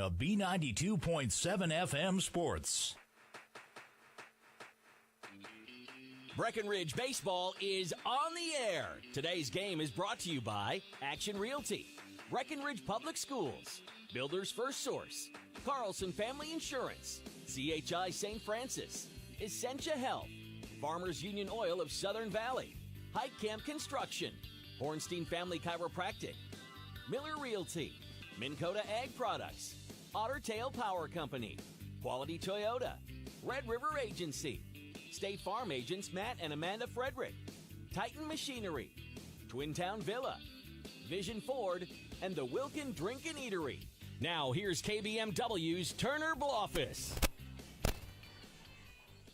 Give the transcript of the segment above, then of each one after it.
of B92.7 FM Sports. Breckenridge Baseball is on the air. Today's game is brought to you by Action Realty, Breckenridge Public Schools, Builders First Source, Carlson Family Insurance, CHI St. Francis, Essentia Health, Farmers Union Oil of Southern Valley, Hike Camp Construction, Hornstein Family Chiropractic, Miller Realty, Minn Kota Ag Products, Otter Tail Power Company, Quality Toyota, Red River Agency, State Farm agents Matt and Amanda Frederick, Titan Machinery, Twin Town Villa, Vision Ford, and the Wilkin Drink and Eatery. Now here's KBMW's Turner Bloffice.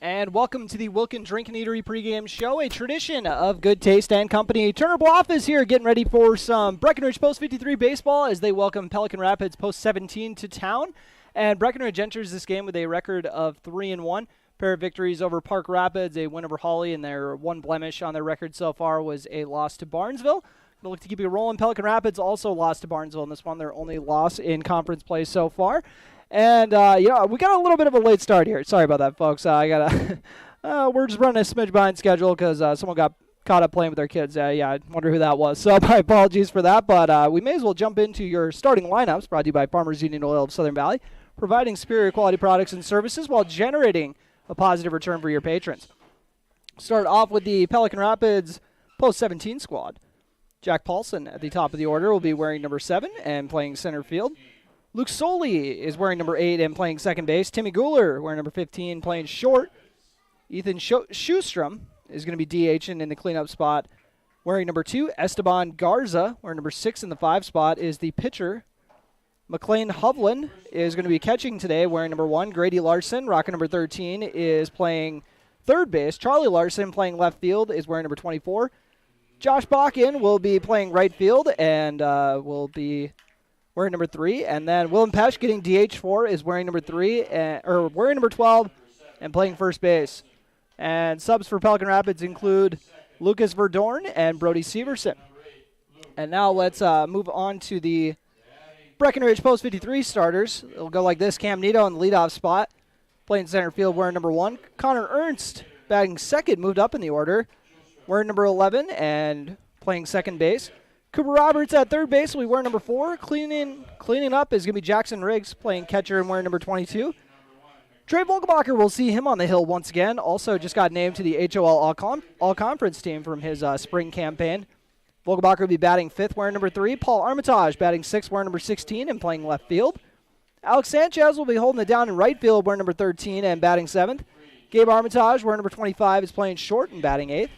And welcome to the Wilkin Drink and Eatery pregame show, a tradition of good taste and company. Turner Bloffice here, getting ready for some Breckenridge Post 53 baseball as they welcome Pelican Rapids Post 17 to town. And Breckenridge enters this game with a record of 3-1. Pair of victories over Park Rapids, a win over Hawley, and their one blemish on their record so far was a loss to Barnesville. Going to look to keep it rolling. Pelican Rapids also lost to Barnesville in this one, their only loss in conference play so far. And, we got a little bit of a late start here. Sorry about that, folks. We're just running a smidge behind schedule because someone got caught up playing with their kids. I wonder who that was. So my apologies for that. But we may as well jump into your starting lineups, brought to you by Farmers Union Oil of Southern Valley, providing superior quality products and services while generating a positive return for your patrons. Start off with the Pelican Rapids Post-17 squad. Jack Paulson at the top of the order will be wearing number 7 and playing center field. Luke Soley is wearing number 8 and playing second base. Timmy Guler wearing number 15 playing short. Ethan Schustrom is going to be DHing in the cleanup spot. Wearing number 2, Esteban Garza, wearing number 6 in the 5 spot, is the pitcher. McLean Hovland is going to be catching today, wearing number 1. Grady Larson, rocking number 13, is playing third base. Charlie Larson, playing left field, is wearing number 24. Josh Bakken will be playing right field and will be wearing number 3. And then Willem Pesch, getting DH4, is wearing number 3, wearing number 12 and playing first base. And subs for Pelican Rapids include Lucas Verdorn and Brody Severson. And now let's move on to the Breckenridge Post 53 starters. It'll go like this. Cam Nito in the leadoff spot, playing center field, wearing number 1. Connor Ernst, batting second, moved up in the order, wearing number 11 and playing second base. Cooper Roberts at third base will be wearing number 4. Cleaning up is going to be Jackson Riggs, playing catcher and wearing number 22. Trey Volkenbacher, will see him on the hill once again. Also just got named to the HOL All-Conference team from his spring campaign. Volkenbacher will be batting 5th, wearing number 3. Paul Armitage batting 6th, wearing number 16 and playing left field. Alex Sanchez will be holding it down in right field, wearing number 13 and batting 7th. Gabe Armitage, wearing number 25, is playing short and batting 8th.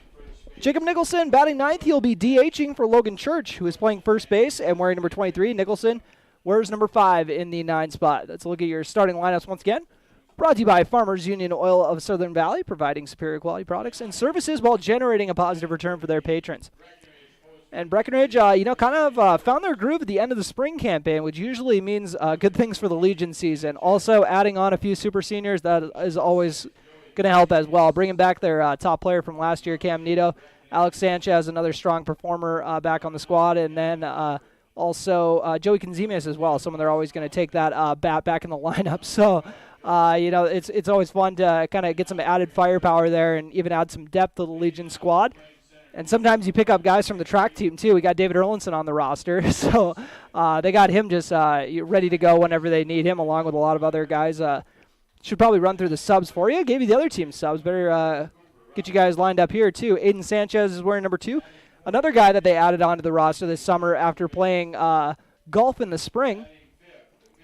Jacob Nicholson batting 9th. He'll be DHing for Logan Church, who is playing first base and wearing number 23. Nicholson wears number 5 in the 9 spot. Let's look at your starting lineups once again. Brought to you by Farmers Union Oil of Southern Valley, providing superior quality products and services while generating a positive return for their patrons. And Breckenridge, found their groove at the end of the spring campaign, which usually means good things for the Legion season. Also, adding on a few super seniors, that is always going to help as well. Bringing back their top player from last year, Cam Nito. Alex Sanchez, another strong performer back on the squad. And then also Joey Conzemius as well. Someone they're always going to take that bat back in the lineup. So, it's always fun to kind of get some added firepower there and even add some depth to the Legion squad. And sometimes you pick up guys from the track team, too. We got David Erlinson on the roster. So they got him just ready to go whenever they need him, along with a lot of other guys. Should probably run through the subs for you. Gave you the other team's subs. Better get you guys lined up here, too. Aiden Sanchez is wearing number 2. Another guy that they added onto the roster this summer after playing golf in the spring.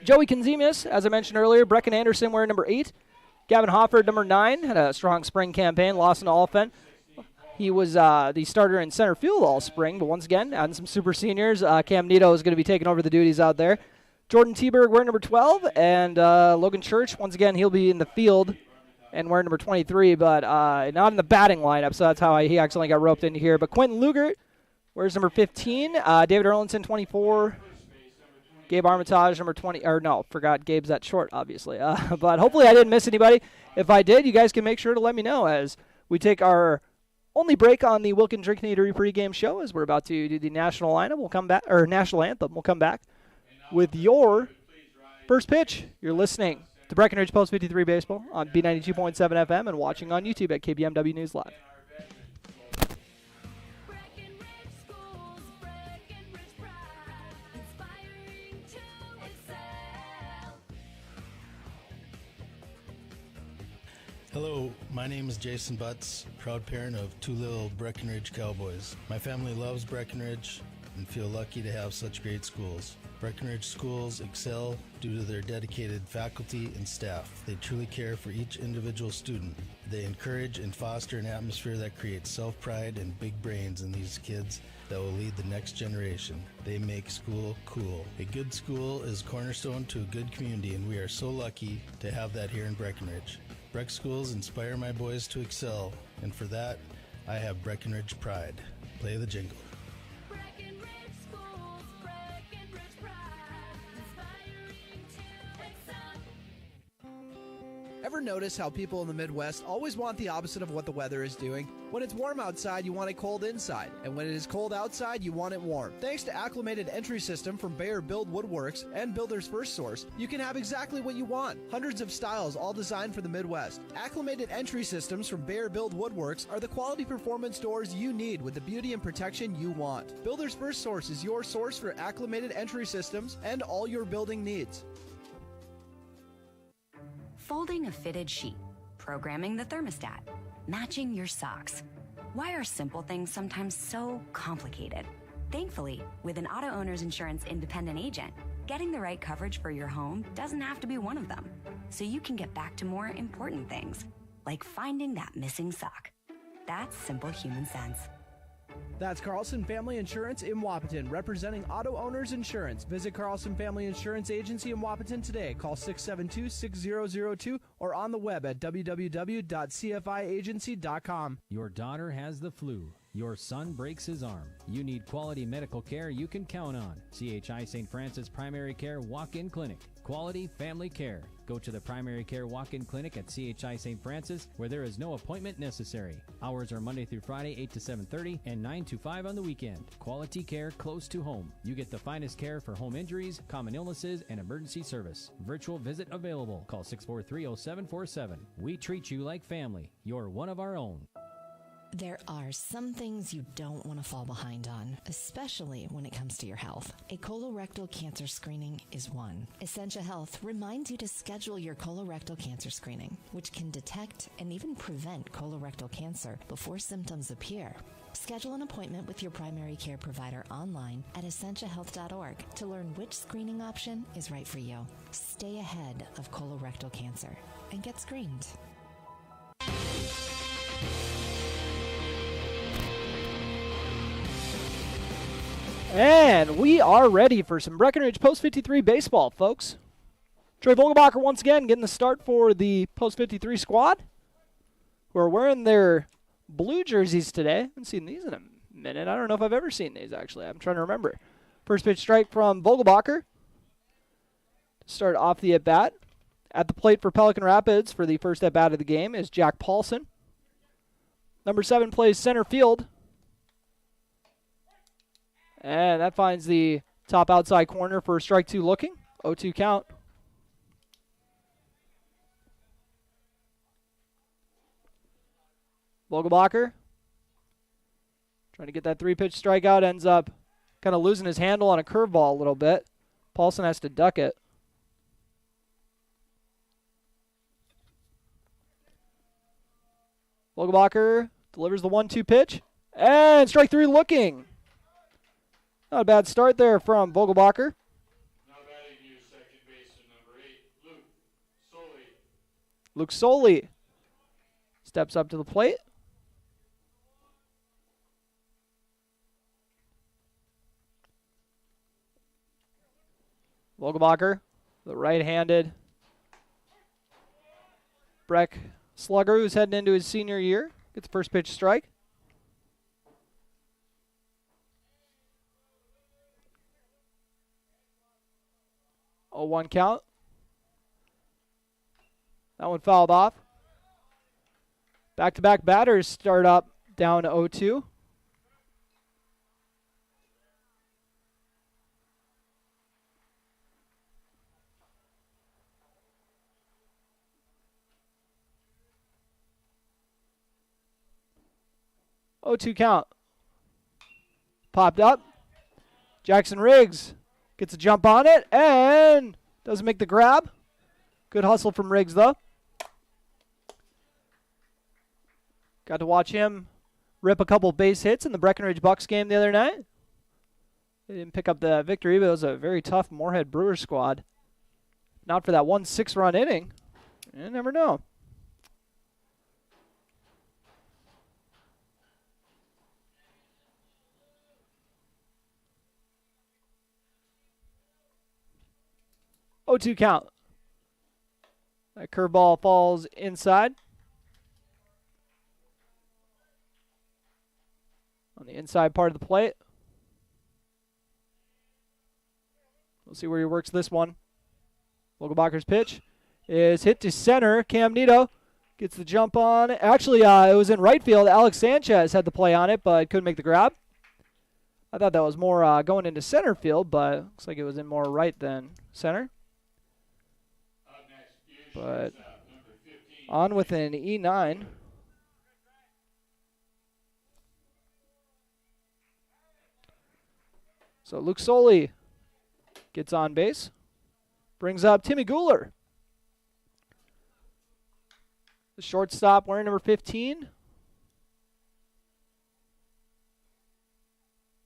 Joey Conzemius, as I mentioned earlier. Brecken Anderson wearing number 8. Gavin Hofford, number 9. Had a strong spring campaign. Lost in Alphen. He was the starter in center field all spring, but once again, adding some super seniors. Cam Nito is going to be taking over the duties out there. Jordan Teberg wearing number 12, and Logan Church, once again, he'll be in the field and wearing number 23, but not in the batting lineup, so that's how he accidentally got roped into here. But Quentin Lugert wears number 15, David Erlinson, 24, Gabe Armitage, number 20, forgot Gabe's at short, obviously. But hopefully I didn't miss anybody. If I did, you guys can make sure to let me know as we take our only break on the Wilkin Drink and Eatery pregame show as we're about to do the national lineup. We'll come back, or national anthem. We'll come back with your First pitch, you're listening to Breckenridge Post 53 Baseball on B92.7 FM and watching on YouTube at KBMW News Live. Hello, my name is Jason Butts, proud parent of two little Breckenridge Cowboys. My family loves Breckenridge and feel lucky to have such great schools. Breckenridge schools excel due to their dedicated faculty and staff. They truly care for each individual student. They encourage and foster an atmosphere that creates self-pride and big brains in these kids that will lead the next generation. They make school cool. A good school is cornerstone to a good community, and we are so lucky to have that here in Breckenridge. Breck schools inspire my boys to excel, and for that, I have Breckenridge pride. Play the jingle. Breckenridge schools, Breckenridge pride, inspiring to excel. Ever notice how people in the Midwest always want the opposite of what the weather is doing? When it's warm outside, you want it cold inside. And when it is cold outside, you want it warm. Thanks to Acclimated Entry System from Bayer Build Woodworks and Builder's First Source, you can have exactly what you want. Hundreds of styles, all designed for the Midwest. Acclimated Entry Systems from Bayer Build Woodworks are the quality performance doors you need with the beauty and protection you want. Builder's First Source is your source for acclimated entry systems and all your building needs. Folding a fitted sheet, programming the thermostat, matching your socks. Why are simple things sometimes so complicated? Thankfully, with an auto owner's insurance independent agent, getting the right coverage for your home doesn't have to be one of them. So you can get back to more important things, like finding that missing sock. That's simple human sense. That's Carlson Family Insurance in Wapaton, representing auto owners insurance. Visit Carlson Family Insurance Agency in Wapaton today. Call 672-6002 or on the web at www.cfiagency.com. Your daughter has the flu. Your son breaks his arm. You need quality medical care you can count on. CHI St. Francis Primary Care Walk-In Clinic. Quality family care. Go to the Primary Care Walk-In Clinic at CHI St. Francis, where there is no appointment necessary. Hours are Monday through Friday, 8 to 7:30 and 9 to 5 on the weekend. Quality care close to home. You get the finest care for home injuries, common illnesses, and emergency service. Virtual visit available. Call 643-0747. We treat you like family. You're one of our own. There are some things you don't want to fall behind on, especially when it comes to your health. A colorectal cancer screening is one. Essentia Health reminds you to schedule your colorectal cancer screening, which can detect and even prevent colorectal cancer before symptoms appear. Schedule an appointment with your primary care provider online at essentiahealth.org to learn which screening option is right for you. Stay ahead of colorectal cancer and get screened. And we are ready for some Breckenridge Post 53 baseball, folks. Troy Vogelbacher once again getting the start for the Post 53 squad, who are wearing their blue jerseys today. I haven't seen these in a minute. I don't know if I've ever seen these, actually. I'm trying to remember. First pitch strike from Vogelbacher to start off the at-bat. At the plate for Pelican Rapids for the first at-bat of the game is Jack Paulson. Number 7 plays center field. And that finds the top outside corner for strike 2 looking. 0-2 count. Vogelbacher trying to get that 3-pitch strikeout. Ends up kind of losing his handle on a curveball a little bit. Paulson has to duck it. Vogelbacher delivers the 1-2 pitch. And strike 3 looking. Not a bad start there from Vogelbacher. Now batting you, second baseman number 8, Luke Soley. Luke Soley steps up to the plate. Vogelbacher, the right-handed Breck slugger who's heading into his senior year, gets the first pitch strike. Oh, 1 count. That one fouled off. Back-to-back batters start up down 0-2. 0-2 count. Popped up. Jackson Riggs gets a jump on it and doesn't make the grab. Good hustle from Riggs, though. Got to watch him rip a couple base hits in the Breckenridge Bucks game the other night. They didn't pick up the victory, but it was a very tough Moorhead Brewers squad. Not for that 1 6-run inning. You never know. Oh, 2 count. That curveball falls inside. On the inside part of the plate. We'll see where he works this one. Vogelbacher's pitch is hit to center. Cam Nito gets the jump on. Actually, it was in right field. Alex Sanchez had the play on it, but couldn't make the grab. I thought that was more going into center field, but looks like it was in more right than center. But on with an E9. So Luke Soley gets on base. Brings up Timmy Guler. The shortstop wearing number 15.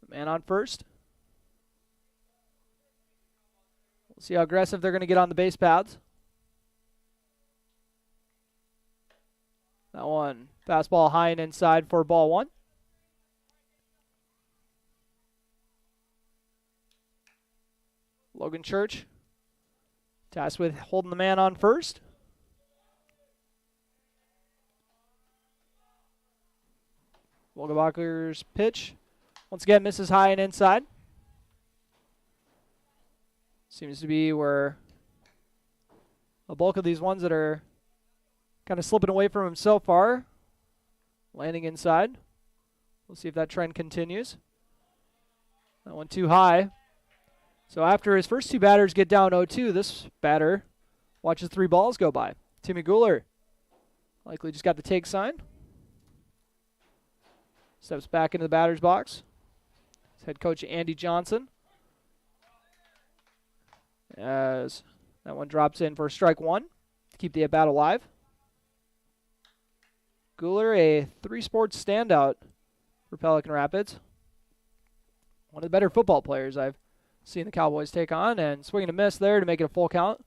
The man on first. We'll see how aggressive they're going to get on the base paths. That one, fastball high and inside for ball one. Logan Church tasked with holding the man on first. Vogelbacher's pitch once again misses high and inside. Seems to be where a bulk of these ones that are kind of slipping away from him so far. Landing inside. We'll see if that trend continues. That one too high. So after his first two batters get down 0-2, this batter watches 3 balls go by. Timmy Guler likely just got the take sign. Steps back into the batter's box. It's head coach Andy Johnson. As that one drops in for strike one to keep the at-bat alive. Guler, a 3-sports standout for Pelican Rapids. One of the better football players I've seen the Cowboys take on, and swinging a miss there to make it a full count.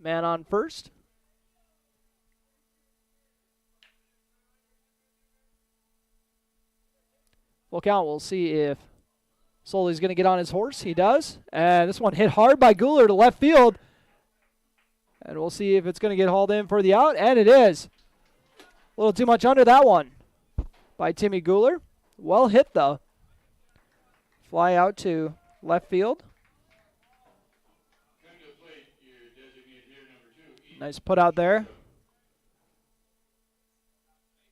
Man on first. Full count. We'll see if Soley's going to get on his horse. He does. And this one hit hard by Guler to left field. And we'll see if it's going to get hauled in for the out. And it is. A little too much under that one by Timmy Guler. Well hit, though. Fly out to left field. Nice put out there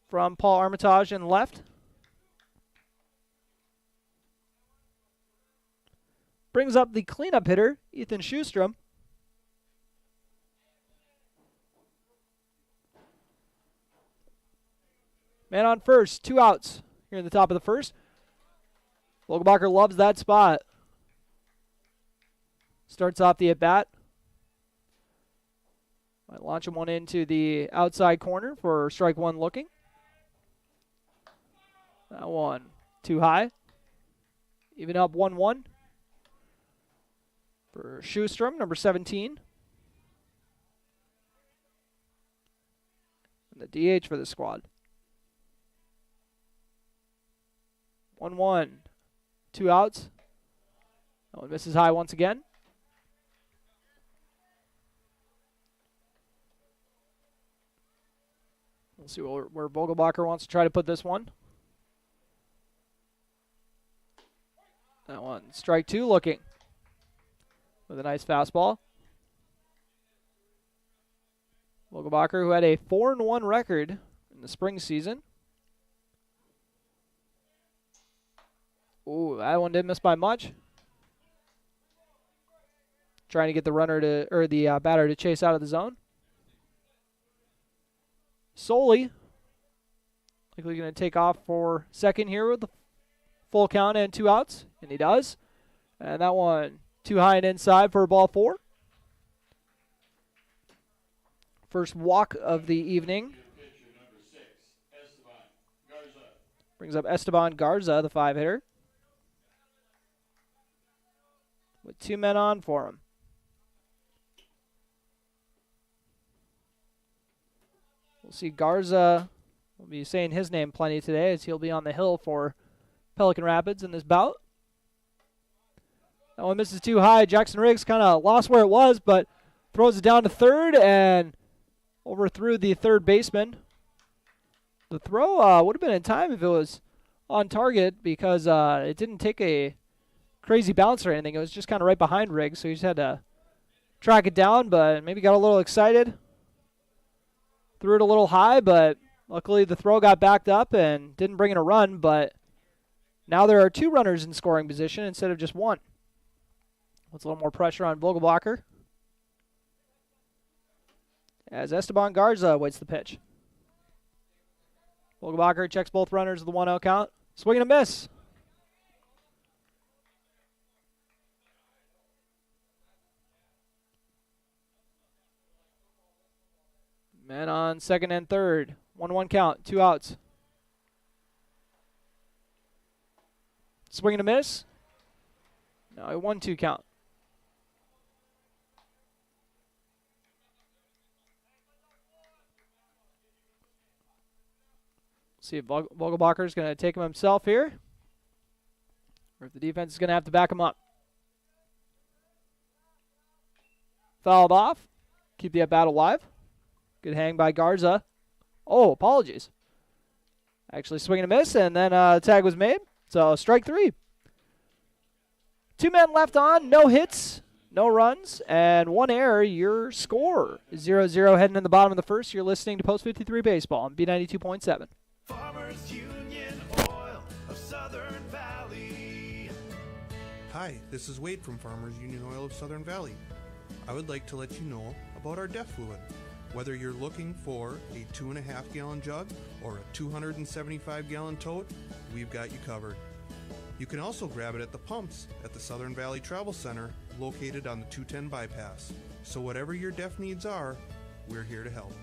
from Paul Armitage in left. Brings up the cleanup hitter, Ethan Schustrom. Man on first, 2 outs here in the top of the first. Vogelbacher loves that spot. Starts off the at-bat. Might launch him one into the outside corner for strike one looking. That one too high. Even up 1-1 for Schustrom, number 17. And the DH for the squad. 1-1. 2 outs. That one misses high once again. We'll see where Vogelbacher wants to try to put this one. That one, strike 2 looking. With a nice fastball. Vogelbacher, who had a 4-1 record in the spring season. Ooh, that one didn't miss by much. Trying to get the runner to, or the batter to chase out of the zone. Soley Likely going to take off for second here with the full count and 2 outs, and he does. And that one too high and inside for ball 4. First walk of the evening. Brings up Esteban Garza, the 5-hitter, with 2 men on for him. We'll see Garza. We'll be saying his name plenty today as he'll be on the hill for Pelican Rapids in this bout. That one misses too high. Jackson Riggs kind of lost where it was, but throws it down to third and overthrew the third baseman. The throw would have been in time if it was on target because it didn't take a crazy bounce or anything. It was just kind of right behind Riggs, so he just had to track it down, but maybe got a little excited. Threw it a little high, but luckily the throw got backed up and didn't bring in a run, but now there are 2 runners in scoring position instead of just 1. With a little more pressure on Vogelbacher as Esteban Garza awaits the pitch. Vogelbacher checks both runners with the 1-0 count. Swing and a miss. Man on second and third. 1-1 count, 2 outs. Swing and a miss. No, a 1-2 count. See if Vogelbacher is going to take him himself here, or if the defense is going to have to back him up. Fouled off. Keep the at-bat alive. Good hang by Garza. Oh, apologies. Actually swing and a miss, and then tag was made. So strike 3. 2 men left on, no hits, no runs, and 1 error. Your score is 0-0 heading in the bottom of the first. You're listening to Post 53 Baseball on B92.7. Farmers Union Oil of Southern Valley. Hi, this is Wade from Farmers Union Oil of Southern Valley. I would like to let you know about our DEF fluid. Whether you're looking for a 2.5 gallon jug or a 275 gallon tote, we've got you covered. You can also grab it at the pumps at the Southern Valley Travel Center located on the 210 bypass. So whatever your DEF needs are, we're here to help.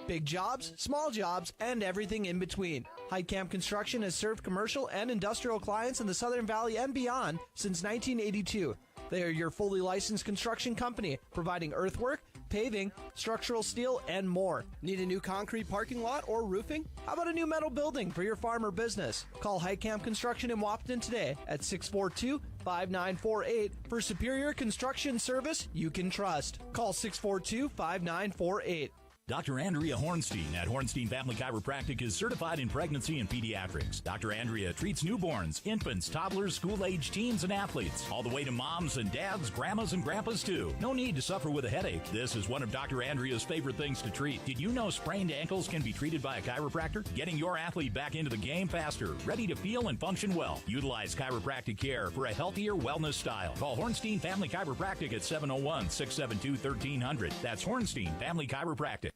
Big jobs, small jobs, and everything in between. Heitkamp Construction has served commercial and industrial clients in the Southern Valley and beyond since 1982. They are your fully licensed construction company, providing earthwork, paving, structural steel, and more. Need a new concrete parking lot or roofing? How about a new metal building for your farm or business? Call Heitkamp Construction in Wapton today at 642-5948 for superior construction service you can trust. Call 642-5948. Dr. Andrea Hornstein at Hornstein Family Chiropractic is certified in pregnancy and pediatrics. Dr. Andrea treats newborns, infants, toddlers, school-age teens, and athletes, all the way to moms and dads, grandmas and grandpas too. No need to suffer with a headache. This is one of Dr. Andrea's favorite things to treat. Did you know sprained ankles can be treated by a chiropractor? Getting your athlete back into the game faster, ready to feel and function well. Utilize chiropractic care for a healthier wellness style. Call Hornstein Family Chiropractic at 701-672-1300. That's Hornstein Family Chiropractic.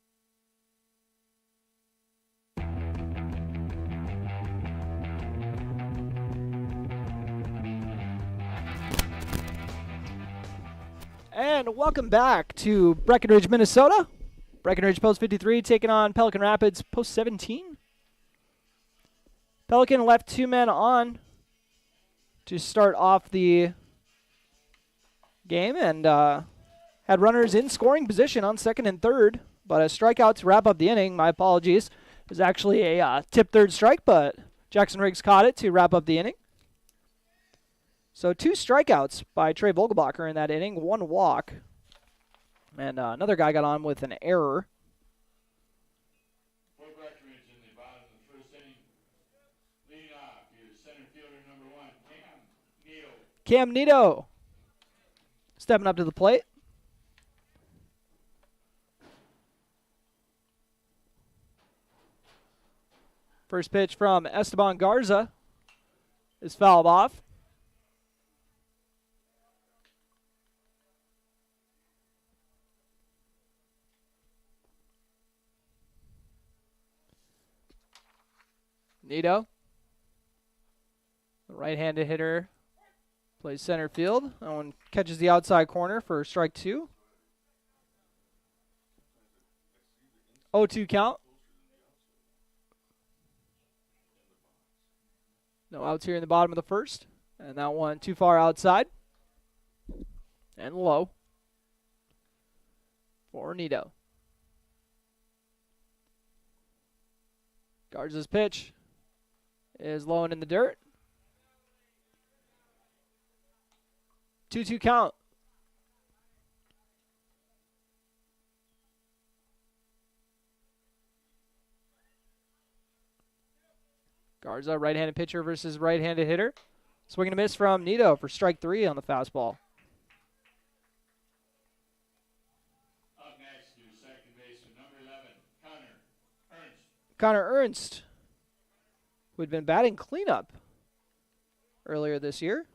And welcome back to Breckenridge, Minnesota. Breckenridge Post 53 taking on Pelican Rapids Post 17. Pelican left 2 men on to start off the game and had runners in scoring position on second and third, but a strikeout to wrap up the inning. My apologies. It was actually a tip third strike, but Jackson Riggs caught it to wrap up the inning. So 2 strikeouts by Trey Vogelbacher in that inning, 1 walk. And another guy got on with an error. For Breckenridge in the bottom of the first inning, leading off, your center fielder number 1, Cam Nito stepping up to the plate. First pitch from Esteban Garza is fouled off. Nito. The right-handed hitter plays center field. That one catches the outside corner for strike 2. 0-2 count. No outs here in the bottom of the first. And that one too far outside. And low for Nito. Garza's pitch is low and in the dirt. 2-2 count. Garza, right-handed pitcher versus right-handed hitter. Swing and a miss from Nito for strike 3 on the fastball. Up next to second baseman number 11, Connor Ernst. Connor Ernst, who had been batting cleanup earlier this year.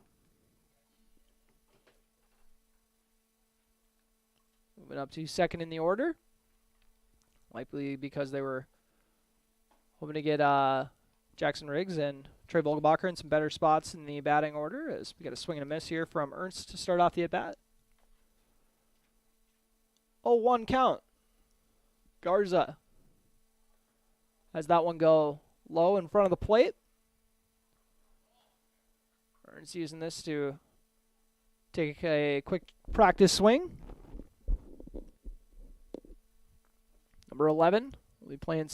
Moving up to second in the order. Likely because they were hoping to get Jackson Riggs and Trey Vogelbacher in some better spots in the batting order, as we got a swing and a miss here from Ernst to start off the at-bat. 0-1 count. Garza has that one go low in front of the plate. Ernst using this to take a quick practice swing. Number 11 will be playing,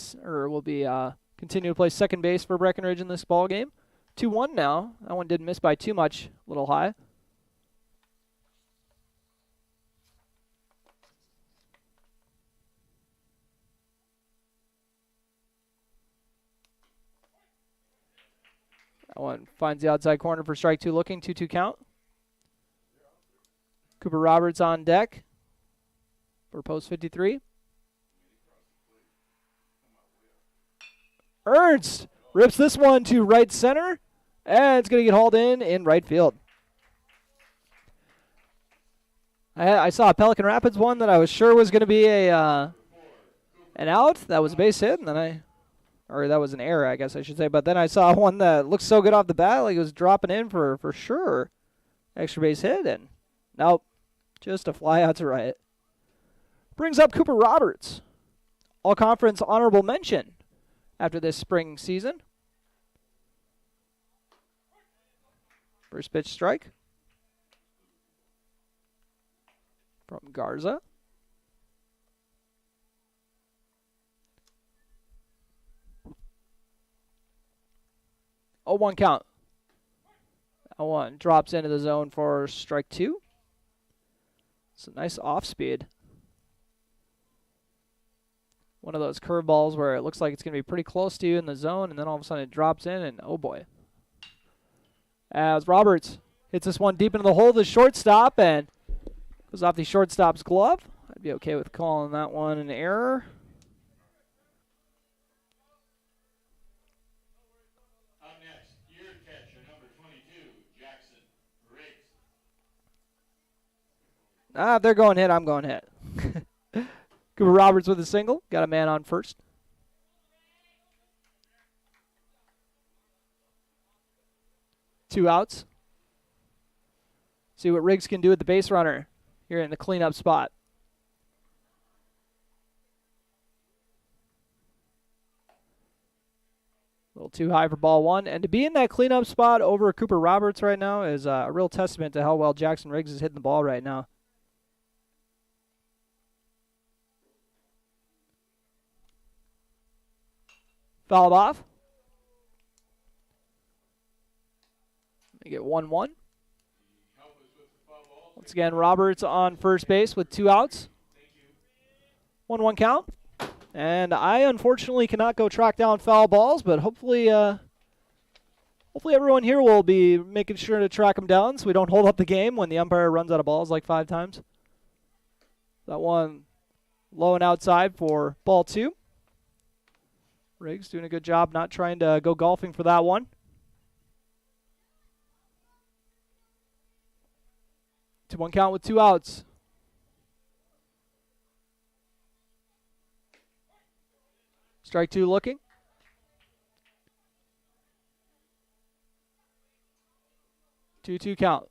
continue to play second base for Breckenridge in this ball game. 2-1 now. That one didn't miss by too much, a little high. That one finds the outside corner for strike 2 looking. 2-2 count. Cooper Roberts on deck for post 53. Ernst rips this one to right center, and it's going to get hauled in right field. I saw a Pelican Rapids one that I was sure was going to be an out. That was a base hit, and then that was an error, I guess I should say. But then I saw one that looked so good off the bat, like it was dropping in for sure. Extra base hit, and nope, just a fly out to right. Brings up Cooper Roberts. All-conference honorable mention after this spring season. First pitch strike from Garza. Oh, 1 count. That one drops into the zone for strike 2. It's a nice off speed. One of those curveballs where it looks like it's going to be pretty close to you in the zone, and then all of a sudden it drops in, and oh boy. As Roberts hits this one deep into the hole, the shortstop, and goes off the shortstop's glove. I'd be okay with calling that one an error. Up next, your catcher number 22, Jackson Riggs. If they're going hit, I'm going hit. Cooper Roberts with a single. Got a man on first. Two outs. See what Riggs can do with the base runner here in the cleanup spot. A little too high for ball 1. And to be in that cleanup spot over Cooper Roberts right now is a real testament to how well Jackson Riggs is hitting the ball right now. Fouled off. Make it 1-1. Once again, Roberts on first base with 2 outs. 1-1 count. And I unfortunately cannot go track down foul balls, but hopefully everyone here will be making sure to track them down so we don't hold up the game when the umpire runs out of balls like 5 times. That one low and outside for ball 2. Riggs doing a good job not trying to go golfing for that one. 2-1 count with 2 outs. Strike 2 looking. 2-2 count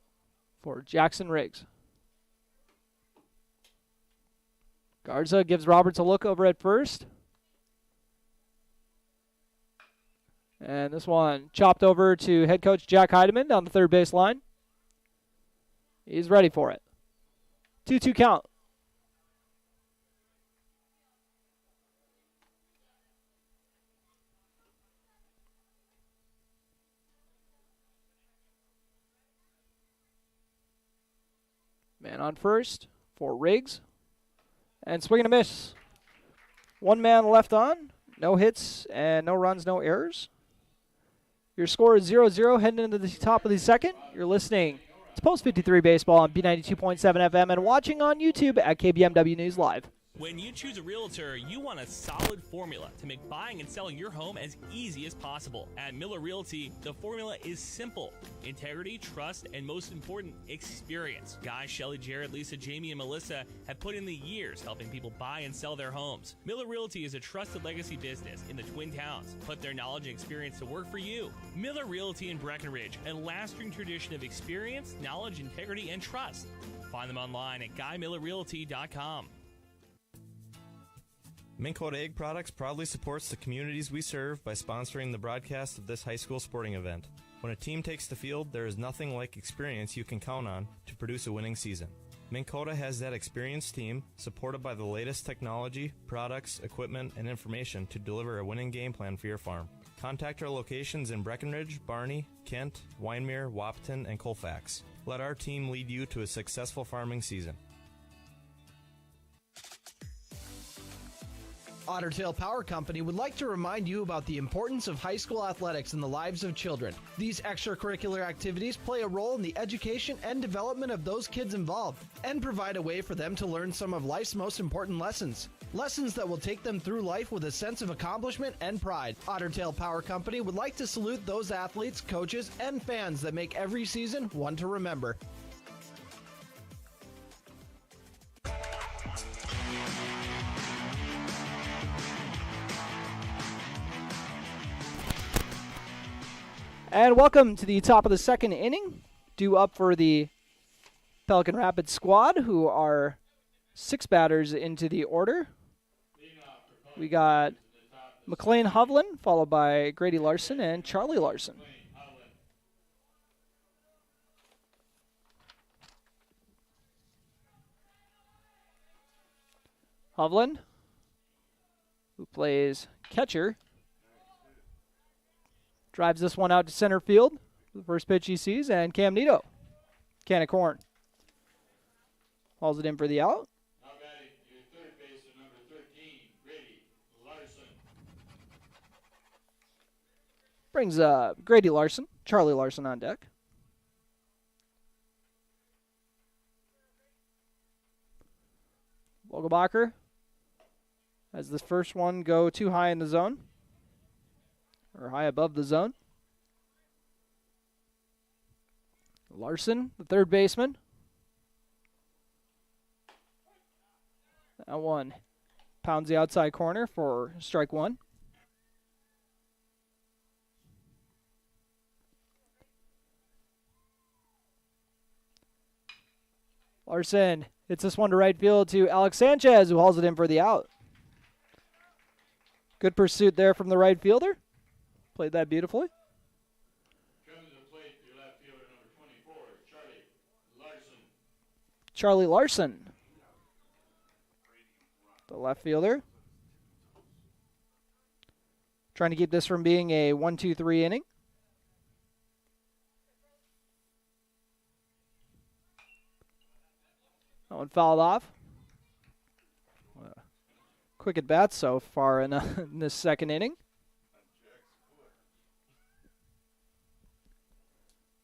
for Jackson Riggs. Garza gives Roberts a look over at first. And this one chopped over to head coach Jack Heidemann down the third base line. He's ready for it. 2-2 count. Man on first for Riggs. And swing and a miss. One man left on. No hits and no runs, no errors. Your score is 0-0 heading into the top of the second. You're listening to Post 53 Baseball on B92.7 FM and watching on YouTube at KBMW News Live. When you choose a realtor, you want a solid formula to make buying and selling your home as easy as possible. At Miller Realty, the formula is simple: integrity, trust, and most important, experience. Guy, Shelley, Jared, Lisa, Jamie, and Melissa have put in the years helping people buy and sell their homes. Miller Realty is a trusted legacy business in the Twin Towns. Put their knowledge and experience to work for you. Miller Realty in Breckenridge, a lasting tradition of experience, knowledge, integrity, and trust. Find them online at GuyMillerRealty.com. Minn Kota Egg Products proudly supports the communities we serve by sponsoring the broadcast of this high school sporting event. When a team takes the field, there is nothing like experience you can count on to produce a winning season. Minn Kota has that experienced team, supported by the latest technology, products, equipment, and information to deliver a winning game plan for your farm. Contact our locations in Breckenridge, Barney, Kent, Wyndmere, Wahpeton, and Colfax. Let our team lead you to a successful farming season. Otter Tail Power Company would like to remind you about the importance of high school athletics in the lives of children. These extracurricular activities play a role in the education and development of those kids involved and provide a way for them to learn some of life's most important lessons. Lessons that will take them through life with a sense of accomplishment and pride. Otter Tail Power Company would like to salute those athletes, coaches, and fans that make every season one to remember. And welcome to the top of the second inning. Due up for the Pelican Rapids squad, who are 6 batters into the order. We got McLean Hovland, followed by Grady Larson and Charlie Larson. Hovland, who plays catcher, drives this one out to center field. The first pitch he sees, and Cam Nito, can of corn. Hauls it in for the out. Now batting your third baseman, number 13, Grady Larson. Brings Grady Larson, Charlie Larson on deck. Vogelbacher has this first one go too high in the zone, or high above the zone. Larson, the third baseman. That one pounds the outside corner for strike one. Larson hits this one to right field to Alex Sanchez, who hauls it in for the out. Good pursuit there from the right fielder. Played that beautifully. Coming to the plate, your left fielder, number 24, Charlie Larson. Charlie Larson, the left fielder. Trying to keep this from being a 1-2-3 inning. That one fouled off. Quick at bat so far in this second inning.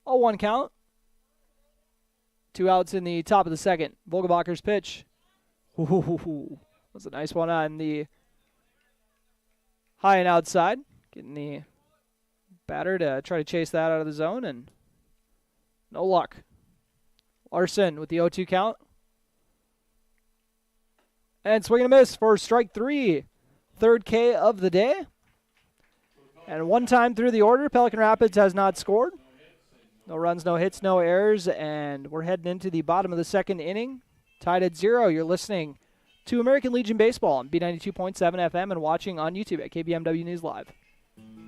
0-1 count. 2 outs in the top of the second. Vogelbacher's pitch. Ooh, that's a nice one on the high and outside. Getting the batter to try to chase that out of the zone, and no luck. Larson with the 0-2 count. And swing and a miss for strike 3. Third K of the day. And one time through the order, Pelican Rapids has not scored. No runs, no hits, no errors, and we're heading into the bottom of the second inning. Tied at 0. You're listening to American Legion Baseball on B92.7 FM and watching on YouTube at KBMW News Live.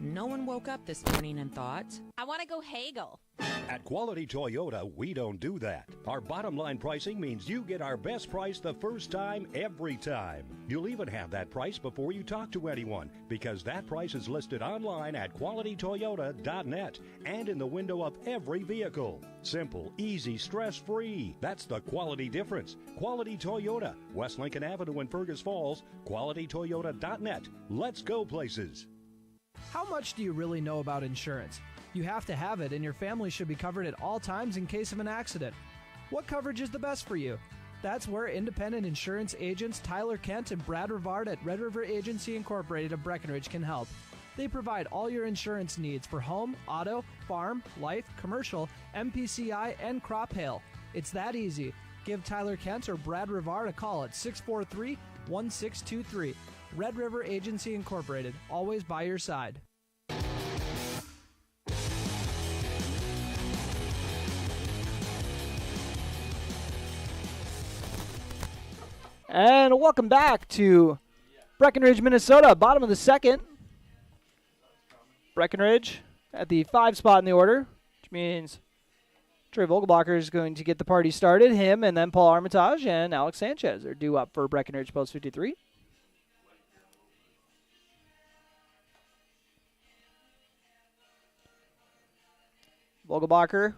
No one woke up this morning and thought, I want to go Hagel. At Quality Toyota, we don't do that. Our bottom line pricing means you get our best price the first time, every time. You'll even have that price before you talk to anyone, because that price is listed online at qualitytoyota.net and in the window of every vehicle. Simple, easy, stress-free. That's the quality difference. Quality Toyota, West Lincoln Avenue in Fergus Falls, qualitytoyota.net. Let's go places. How much do you really know about insurance? You have to have it, and your family should be covered at all times in case of an accident. What coverage is the best for you? That's where independent insurance agents Tyler Kent and Brad Rivard at Red River Agency Incorporated of Breckenridge can help. They provide all your insurance needs for home, auto, farm, life, commercial, MPCI, and crop hail. It's that easy. Give Tyler Kent or Brad Rivard a call at 643-1623. Red River Agency Incorporated, always by your side. And welcome back to Breckenridge, Minnesota, bottom of the second. Breckenridge at the 5 spot in the order, which means Trey Vogelbacher is going to get the party started. Him and then Paul Armitage and Alex Sanchez are due up for Breckenridge Post 53. Vogelbacher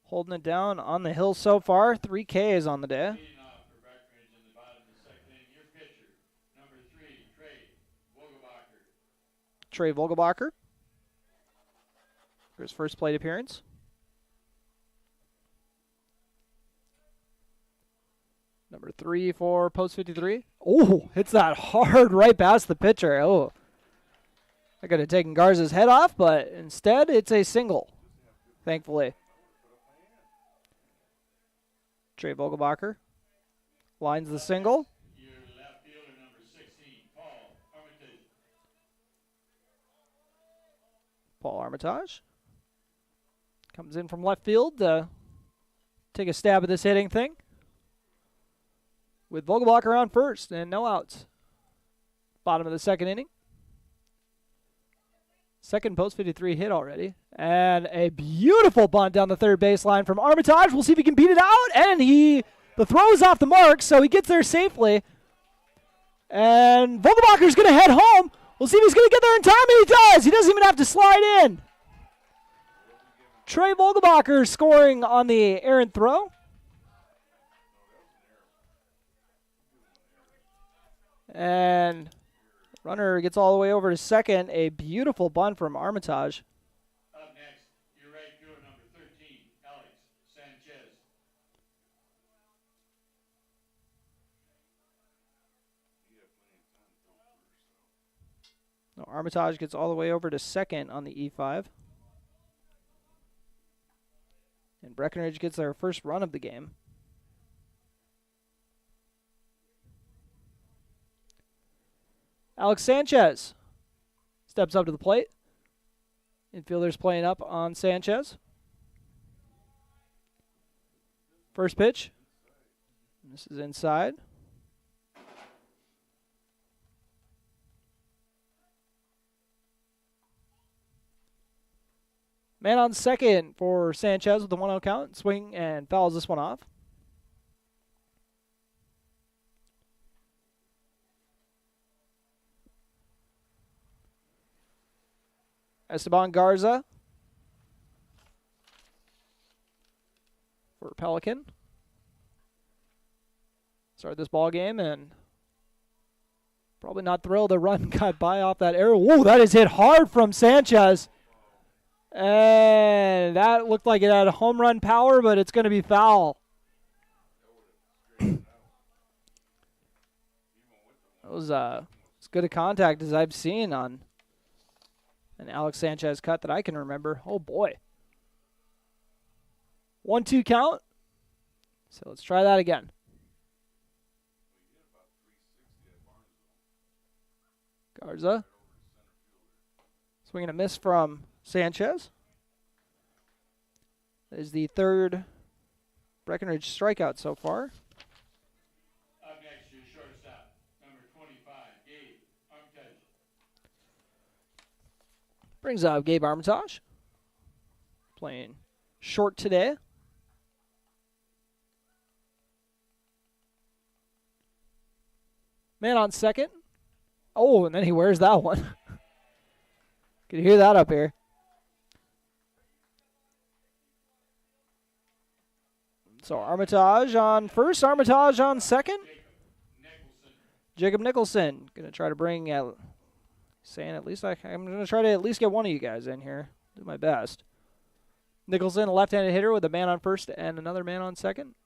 holding it down on the hill so far. 3 Ks on the day. Trey Vogelbacher for his first plate appearance. Number 3 for Post 53. Oh, hits that hard right past the pitcher. Oh, I could have taken Garza's head off, but instead it's a single. Thankfully. Trey Vogelbacher lines the single. Paul Armitage comes in from left field to take a stab at this hitting thing. With Vogelbacher on first and no outs. Bottom of the second inning. Second Post 53 hit already. And a beautiful bunt down the third baseline from Armitage. We'll see if he can beat it out. And the throw is off the mark, so he gets there safely. And Vogelbacher's going to head home. We'll see if he's going to get there in time, and he does. He doesn't even have to slide in. Trey Vogelbacher scoring on the errant throw. And runner gets all the way over to second. A beautiful bunt from Armitage. Up next, your right fielder, number 13, Alex Sanchez. No, Armitage gets all the way over to second on the E5. And Breckenridge gets their first run of the game. Alex Sanchez steps up to the plate. Infielders playing up on Sanchez. First pitch. This is inside. Man on second for Sanchez with a 1-0 count. Swing and fouls this one off. Esteban Garza for Pelican. Start this ball game and probably not thrilled a run got by off that arrow. Whoa, that is hit hard from Sanchez. And that looked like it had a home run power, but it's going to be foul. That was as good a contact as I've seen on an Alex Sanchez cut that I can remember. Oh, boy. 1-2 count. So let's try that again. Garza. Swing and a miss from Sanchez. That is the third Breckenridge strikeout so far. Up next, your shortstop, number 25, Gabe Armitage. Brings up Gabe Armitage. Playing short today. Man on second. Oh, and then he wears that one. Can you hear that up here? So Armitage on first, Armitage on second. Jacob Nicholson going to try to bring, saying at least I'm going to try to at least get one of you guys in here. Do my best. Nicholson, a left-handed hitter with a man on first and another man on second.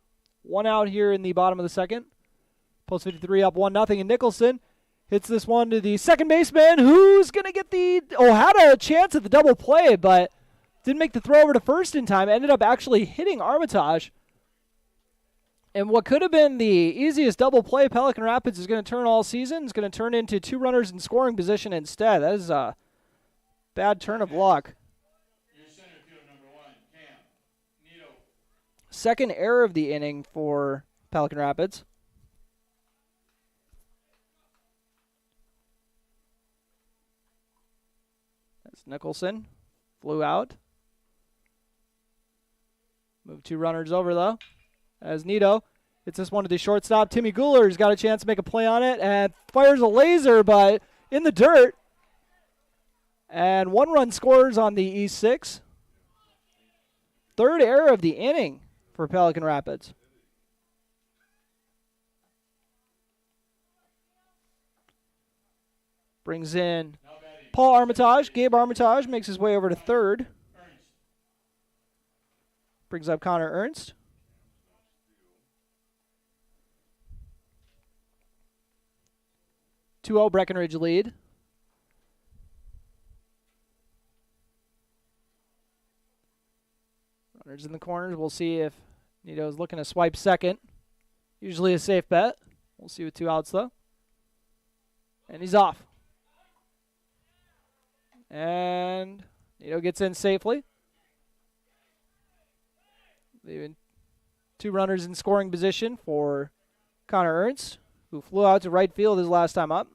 One out here in the bottom of the second. Post 53 up 1-0, and Nicholson hits this one to the second baseman, who's going to get had a chance at the double play, but didn't make the throw over to first in time. Ended up actually hitting Armitage. And what could have been the easiest double play Pelican Rapids is going to turn all season is going to turn into 2 runners in scoring position instead. That is a bad turn of luck. Your center field, number 1, Cam Nito. Second error of the inning for Pelican Rapids. That's Nicholson. Flew out. Moved 2 runners over, though. As Nito hits this one to the shortstop. Timmy Guler's got a chance to make a play on it and fires a laser, but in the dirt. And 1 run scores on the E6. Third error of the inning for Pelican Rapids. Brings in Paul Armitage. Gabe Armitage makes his way over to third. Brings up Connor Ernst. 2-0 Breckenridge lead. Runners in the corners. We'll see if Nito's looking to swipe second. Usually a safe bet. We'll see with 2 outs, though. And he's off. And Nito gets in safely. Leaving 2 runners in scoring position for Connor Ernst, who flew out to right field his last time up.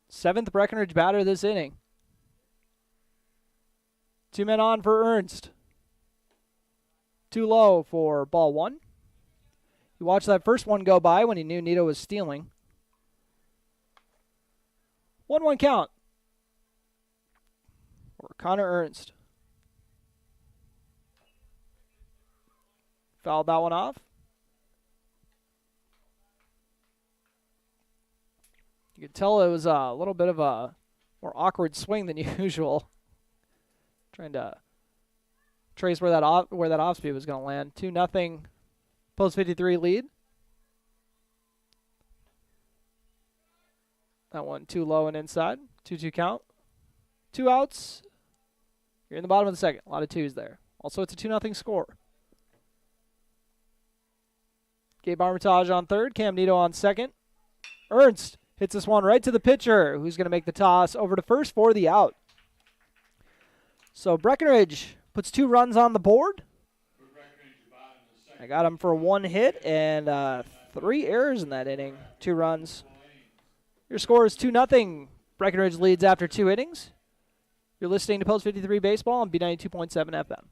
Seventh Breckenridge batter this inning. 2 men on for Ernst. Too low for ball 1. He watched that first one go by when he knew Nito was stealing. 1-1 count for Connor Ernst. Fouled that one off. You could tell it was a little bit of a more awkward swing than usual. Trying to trace where that off speed was going to land. 2-0 post 53 lead. That one too low and inside. 2-2 count. 2 outs. You're in the bottom of the second. A lot of 2s there. Also, it's a 2-0 score. Gabe Armitage on third. Cam Nito on second. Ernst hits this one right to the pitcher, who's going to make the toss over to first for the out. So Breckenridge puts 2 runs on the board. I got him for 1 hit and 3 errors in that inning. 2 runs. Your score is 2-0. Breckenridge leads after 2 innings. You're listening to Post 53 Baseball on B92.7 FM.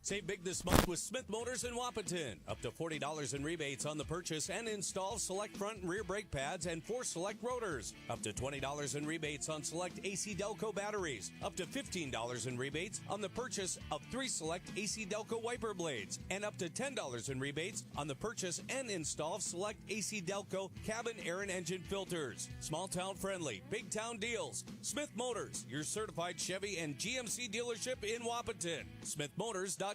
Save big this month with Smith Motors in Wapaton. Up to $40 in rebates on the purchase and install select front and rear brake pads and 4 select rotors. Up to $20 in rebates on select AC Delco batteries. Up to $15 in rebates on the purchase of 3 select AC Delco wiper blades. And up to $10 in rebates on the purchase and install select AC Delco cabin air and engine filters. Small town friendly, big town deals. Smith Motors, your certified Chevy and GMC dealership in Wapaton. SmithMotors.com.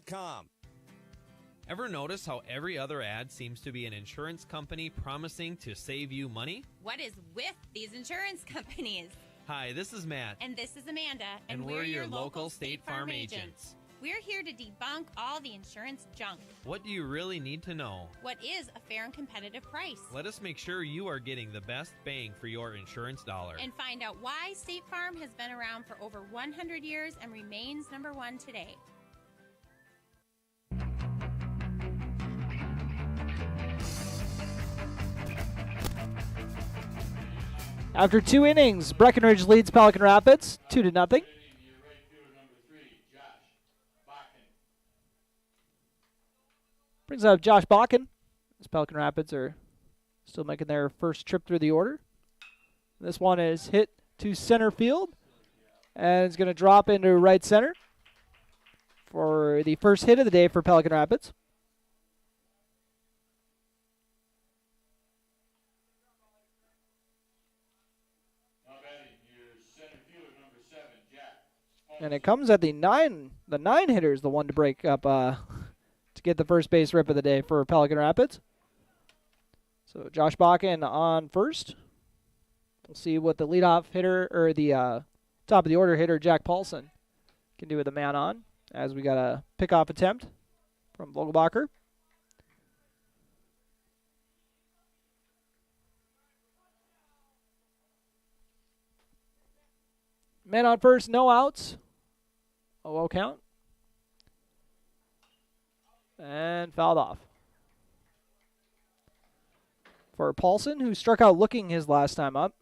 Ever notice how every other ad seems to be an insurance company promising to save you money? What is with these insurance companies? Hi, this is Matt. And this is Amanda. And we're your local State Farm agents. We're here to debunk all the insurance junk. What do you really need to know? What is a fair and competitive price? Let us make sure you are getting the best bang for your insurance dollar. And find out why State Farm has been around for over 100 years and remains number one today. After 2 innings, Breckenridge leads Pelican Rapids 2-0. Brings up Josh Bakken, as Pelican Rapids are still making their first trip through the order. This one is hit to center field, and it's going to drop into right center for the first hit of the day for Pelican Rapids. And it comes at the 9 hitter is the one to break up to get the first base rip of the day for Pelican Rapids. So Josh Bakken on first. We'll see what the leadoff hitter or the top of the order hitter Jack Paulson can do with the man on, as we got a pickoff attempt from Vogelbacher. Man on first, no outs. 0-0 count. And fouled off. For Paulson, who struck out looking his last time up.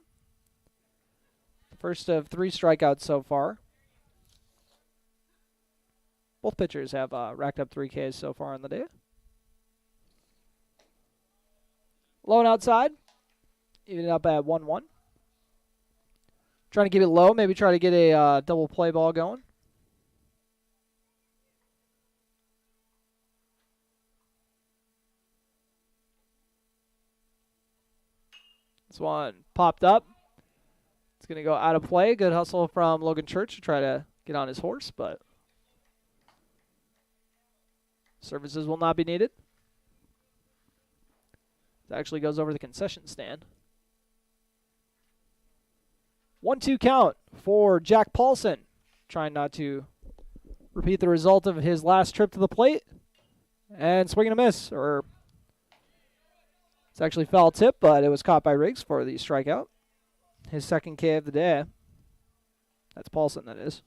First of 3 strikeouts so far. Both pitchers have racked up 3 Ks so far on the day. Low and outside. Even it up at 1-1. Trying to keep it low, maybe try to get a double play ball going. This one popped up. It's going to go out of play. Good hustle from Logan Church to try to get on his horse, but services will not be needed. It actually goes over the concession stand. 1-2 count for Jack Paulson. Trying not to repeat the result of his last trip to the plate. And swing and a miss. Or it's actually foul tip, but it was caught by Riggs for the strikeout. His second K of the day. That's Paulson, that is.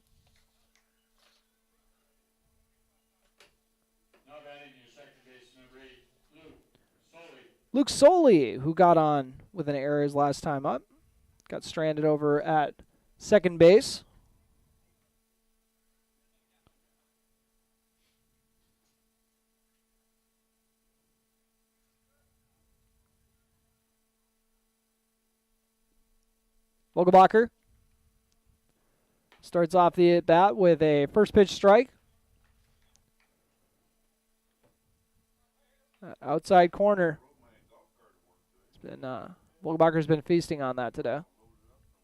Now batting your second base, number 8, Luke Soley. Luke Soley, who got on with an error his last time up. Got stranded over at second base. Vogelbacher starts off the at-bat with a first pitch strike. Outside corner. It's been Vogelbacher's been feasting on that today.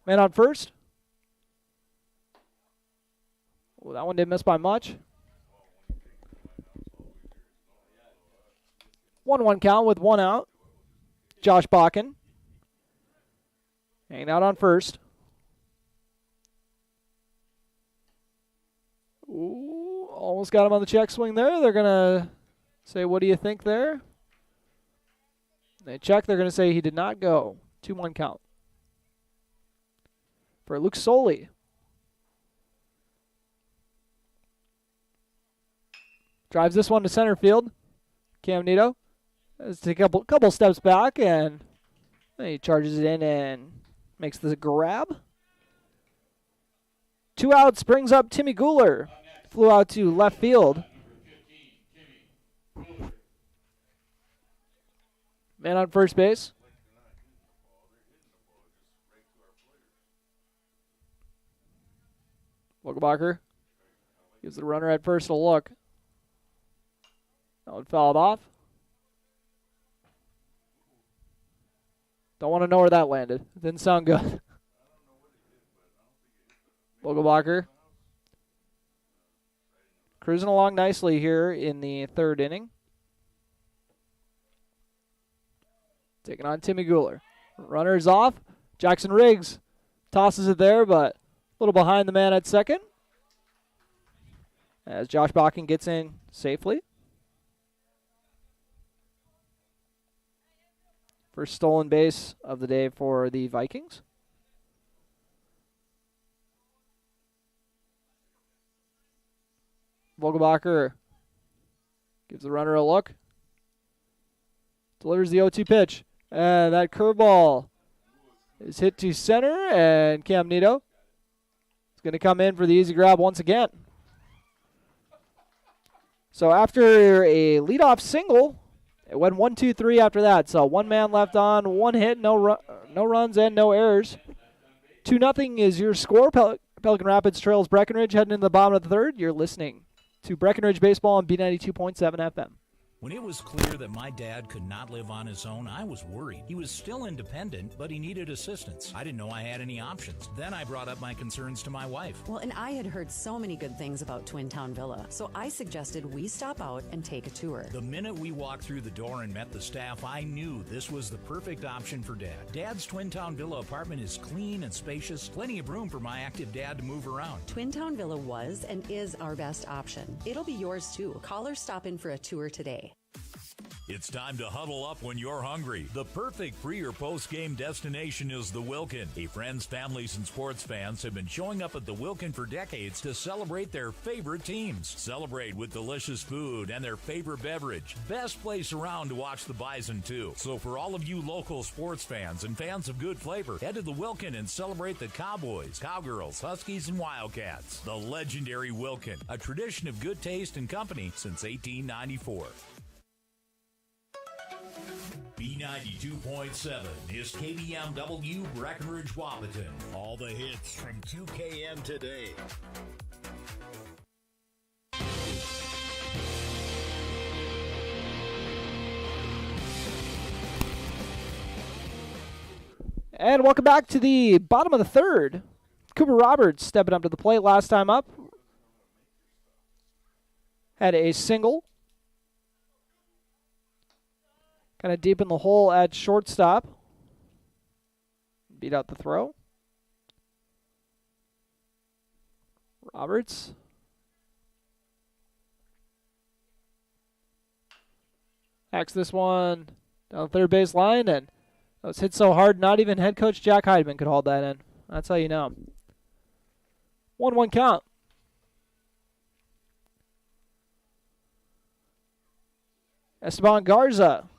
Man on first. Oh, that one didn't miss by much. 1-1 count with 1 out. Josh Bakken hanging out on first. Ooh, almost got him on the check swing there. They're going to say, what do you think there? They check. They're going to say he did not go. 2-1 count for Luke Soley. Drives this one to center field. Cam Nito has to take a couple steps back, and he charges it in and makes the grab. 2 outs, brings up Timmy Guler. Flew out to left field. Man on first base. Vogelbacher gives the runner at first a look. That one fouled off. Don't want to know where that landed. Didn't sound good. Vogelbacher cruising along nicely here in the 3rd inning. Taking on Timmy Guler. Runner's off. Jackson Riggs tosses it there, but a little behind the man at second. as Josh Bakken gets in safely. First stolen base of the day for the Vikings. Vogelbacher gives the runner a look. Delivers the 0-2 pitch. And that curveball is hit to center, and Cam Nito is going to come in for the easy grab once again. So after a leadoff single, it went 1-2-3 after that. So one man left on, one hit, no runs and no errors. 2-0 is your score. Pelican Rapids trails Breckenridge heading into the bottom of the third. You're listening to Breckenridge Baseball on B92.7 FM. When it was clear that my dad could not live on his own, I was worried. He was still independent, but he needed assistance. I didn't know I had any options. Then I brought up my concerns to my wife. Well, and I had heard so many good things about Twin Town Villa, so I suggested we stop out and take a tour. The minute we walked through the door and met the staff, I knew this was the perfect option for Dad. Dad's Twin Town Villa apartment is clean and spacious, plenty of room for my active dad to move around. Twin Town Villa was and is our best option. It'll be yours too. Call or stop in for a tour today. It's time to huddle up when you're hungry. The perfect pre- or post-game destination is the Wilkin. Hey, friends, families, and sports fans have been showing up at the Wilkin for decades to celebrate their favorite teams. Celebrate with delicious food and their favorite beverage. Best place around to watch the Bison, too. So for all of you local sports fans and fans of good flavor, head to the Wilkin and celebrate the Cowboys, Cowgirls, Huskies, and Wildcats. The legendary Wilkin, a tradition of good taste and company since 1894. B92.7 is KBMW Breckenridge Wapaton. All the hits from 2KM today. And welcome back to the bottom of the third. Cooper Roberts stepping up to the plate last time up. Had a single. Kind of deep in the hole at shortstop. Beat out the throw. Roberts. Hacks this one down the third base line, and that was hit so hard, not even head coach Jack Heidman could hold that in. That's how you know. 1-1 count. Esteban Garza.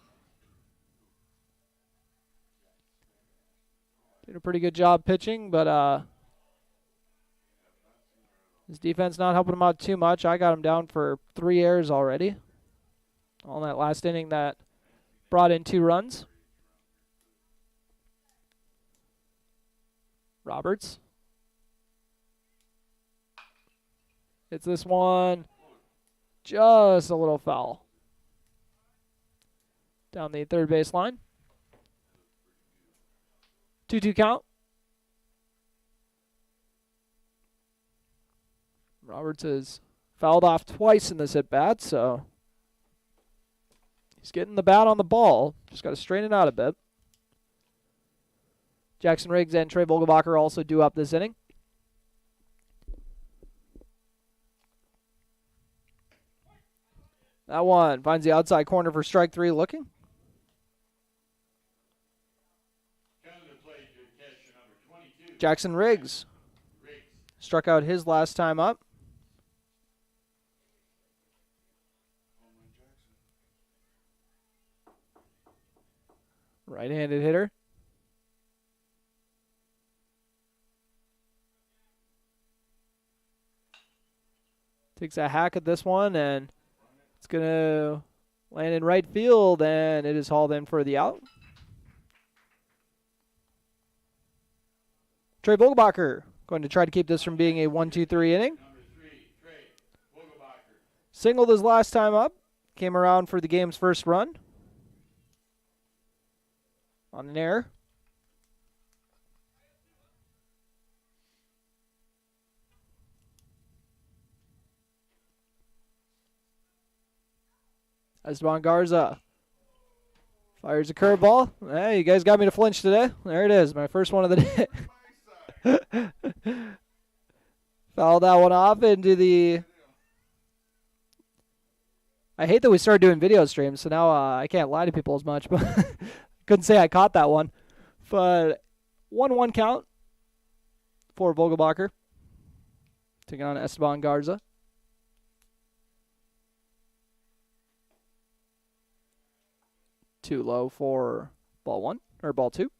Did a pretty good job pitching, but his defense not helping him out too much. I got him down for 3 errors already. All in that last inning that brought in 2 runs. Roberts. Hits this one just a little foul. Down the third base line. 2-2 count. Roberts has fouled off twice in this at-bat, so he's getting the bat on the ball. Just got to straighten it out a bit. Jackson Riggs and Trey Vogelbacher also due up this inning. That one finds the outside corner for strike 3 looking. Jackson Riggs struck out his last time up. Right-handed hitter. Takes a hack at this one, and it's going to land in right field, and it is hauled in for the out. Trey Vogelbacher going to try to keep this from being a 1-2-3 inning. Singled his last time up. Came around for the game's first run. On an error. Esteban Garza fires a curveball. Hey, you guys got me to flinch today. There it is, my first one of the day. Fouled that one off into the I hate that we started doing video streams, so now I can't lie to people as much, but couldn't say I caught that one. But 1-1 count for Vogelbacher. Taking on Esteban Garza. Too low for ball one, or ball two.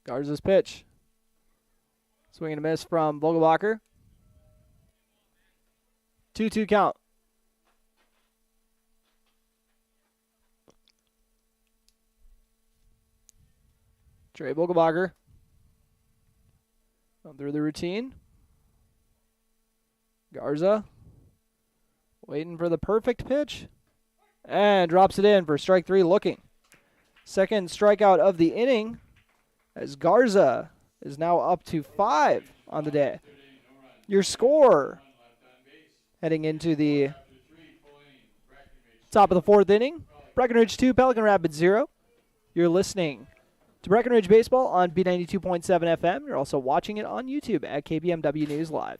Garza's pitch. Swing and a miss from Vogelbacher. 2-2 count. Trey Vogelbacher. Going through the routine. Garza. Waiting for the perfect pitch. And drops it in for strike three looking. Second strikeout of the inning as Garza is now up to 5 on the day. Your score heading into the top of the 4th inning. Breckenridge 2, Pelican Rapids 0. You're listening to Breckenridge Baseball on B92.7 FM. You're also watching it on YouTube at KBMW News Live.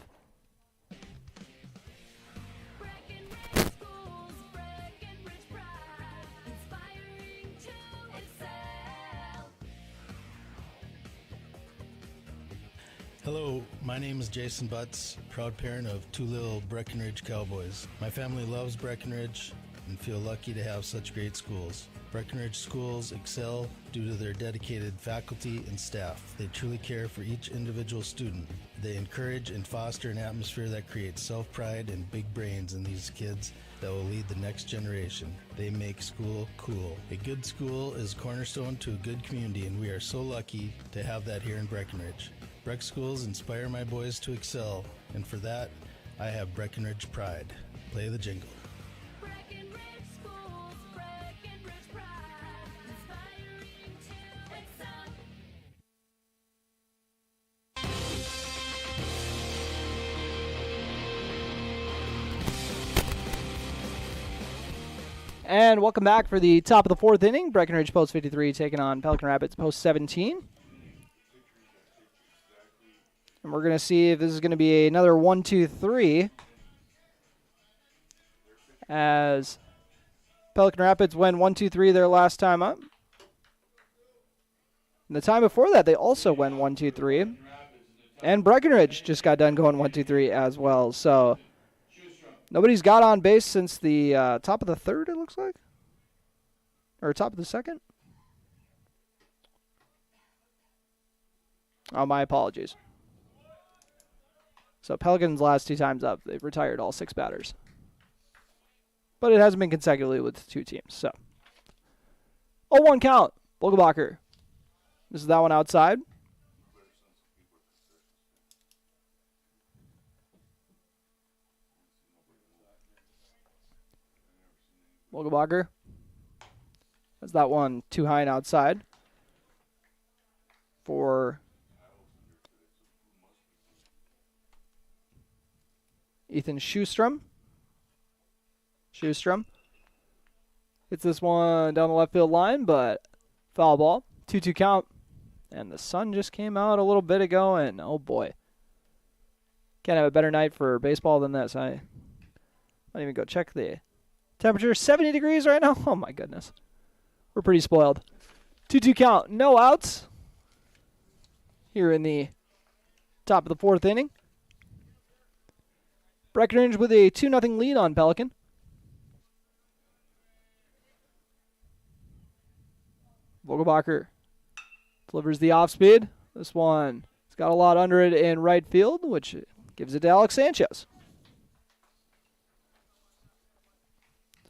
Hello, my name is Jason Butts, proud parent of 2 little Breckenridge Cowboys. My family loves Breckenridge and feel lucky to have such great schools. Breckenridge schools excel due to their dedicated faculty and staff. They truly care for each individual student. They encourage and foster an atmosphere that creates self-pride and big brains in these kids that will lead the next generation. They make school cool. A good school is cornerstone to a good community, and we are so lucky to have that here in Breckenridge. Breck schools inspire my boys to excel, and for that, I have Breckenridge pride. Play the jingle. And welcome back for the top of the 4th inning. Breckenridge post 53 taking on Pelican Rapids post 17. And we're going to see if this is going to be another 1-2-3 as Pelican Rapids went 1-2-3 their last time up. And the time before that, they also went 1-2-3. And Breckenridge just got done going 1-2-3 as well. So nobody's got on base since the top of the 3rd, it looks like. Or top of the 2nd. Oh, my apologies. So Pelicans' last 2 times up, they've retired all 6 batters. But it hasn't been consecutively with 2 teams. So 0-1 count. Vogelbacher. This is that one outside. Vogelbacher. That's that one too high and outside for Ethan Schustrom. Schustrom hits this one down the left field line, but foul ball. 2-2 count. And the sun just came out a little bit ago, and oh boy. Can't have a better night for baseball than this. I might even go check the temperature. 70 degrees right now. Oh my goodness. We're pretty spoiled. 2-2 count. No outs here in the top of the 4th inning. Breckenridge with a 2-0 lead on Pelican. Vogelbacher delivers the off speed. This one has got a lot under it in right field, which gives it to Alex Sanchez.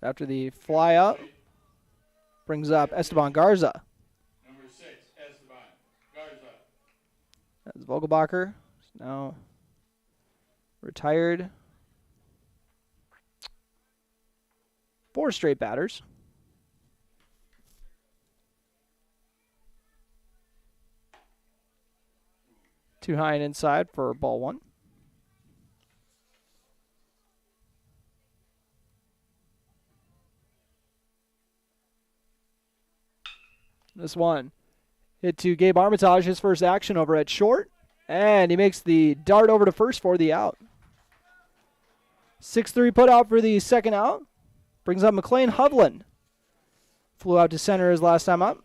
After the fly out, brings up Esteban Garza. Number 6, Esteban Garza. As Vogelbacher is now retired. 4 straight batters. Too high and inside for ball 1. This one hit to Gabe Armitage, his first action over at short. And he makes the dart over to first for the out. 6-3 put out for the second out. Brings up McLean Hovland. Flew out to center his last time up.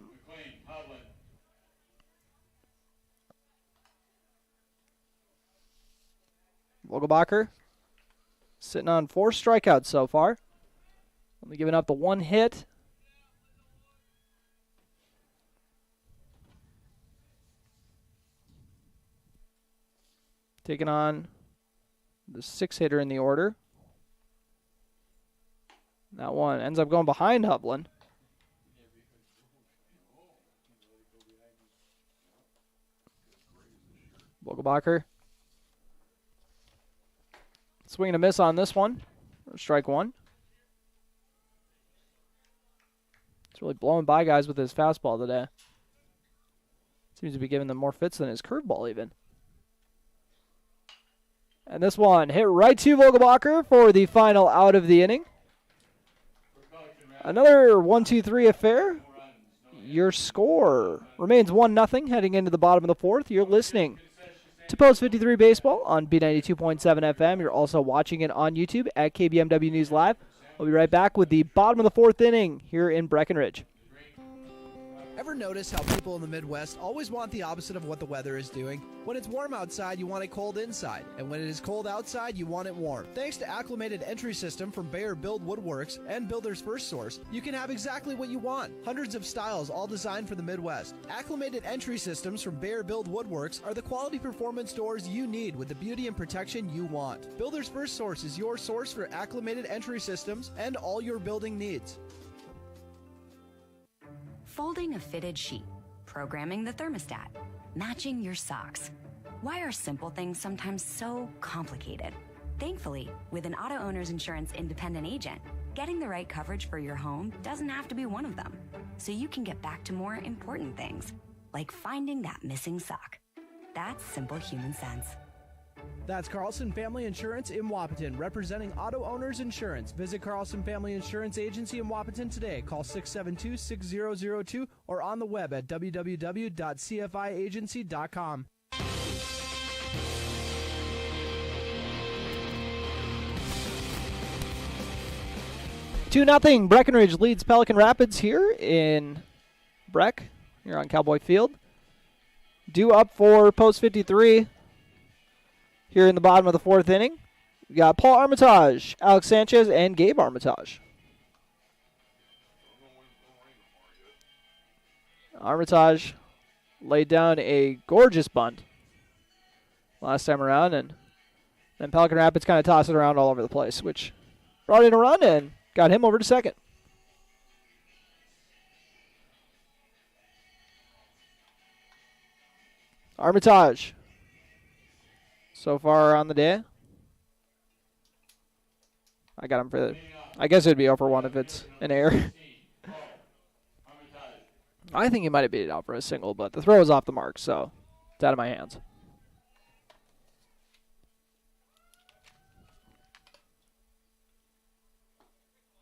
Vogelbacher sitting on 4 strikeouts so far. Only giving up the 1 hit. Taking on the 6-hitter in the order. That one ends up going behind Hovland. Vogelbacher. Swing and a miss on this one. Strike 1. He's really blowing by guys with his fastball today. Seems to be giving them more fits than his curveball even. And this one hit right to Vogelbacher for the final out of the inning. Another 1-2-3 affair. Your score remains 1-0 heading into the bottom of the 4th. You're listening to Post 53 Baseball on B92.7 FM. You're also watching it on YouTube at KBMW News Live. We'll be right back with the bottom of the 4th inning here in Breckenridge. Ever notice how people in the Midwest always want the opposite of what the weather is doing? When it's warm outside, you want it cold inside. And when it is cold outside, you want it warm. Thanks to Acclimated Entry System from Bayer Build Woodworks and Builder's First Source, you can have exactly what you want. Hundreds of styles, all designed for the Midwest. Acclimated Entry Systems from Bayer Build Woodworks are the quality performance doors you need with the beauty and protection you want. Builder's First Source is your source for acclimated entry systems and all your building needs. Folding a fitted sheet, programming the thermostat, matching your socks. Why are simple things sometimes so complicated? Thankfully, with an auto owner's insurance independent agent, getting the right coverage for your home doesn't have to be one of them. So you can get back to more important things, like finding that missing sock. That's simple human sense. That's Carlson Family Insurance in Wapaton, representing auto owners insurance. Visit Carlson Family Insurance Agency in Wapaton today. Call 672-6002 or on the web at www.cfiagency.com. Two 2-0. Breckenridge leads Pelican Rapids here in Breck, here on Cowboy Field. Due up for Post 53. Here in the bottom of the 4th inning, we got Paul Armitage, Alex Sanchez, and Gabe Armitage. Armitage laid down a gorgeous bunt last time around, and then Pelican Rapids kind of tossed it around all over the place, which brought in a run and got him over to second. Armitage. So far on the day, I got him for the. I guess it'd be over 1 if it's an error. I think he might have beat it out for a single, but the throw is off the mark, so it's out of my hands.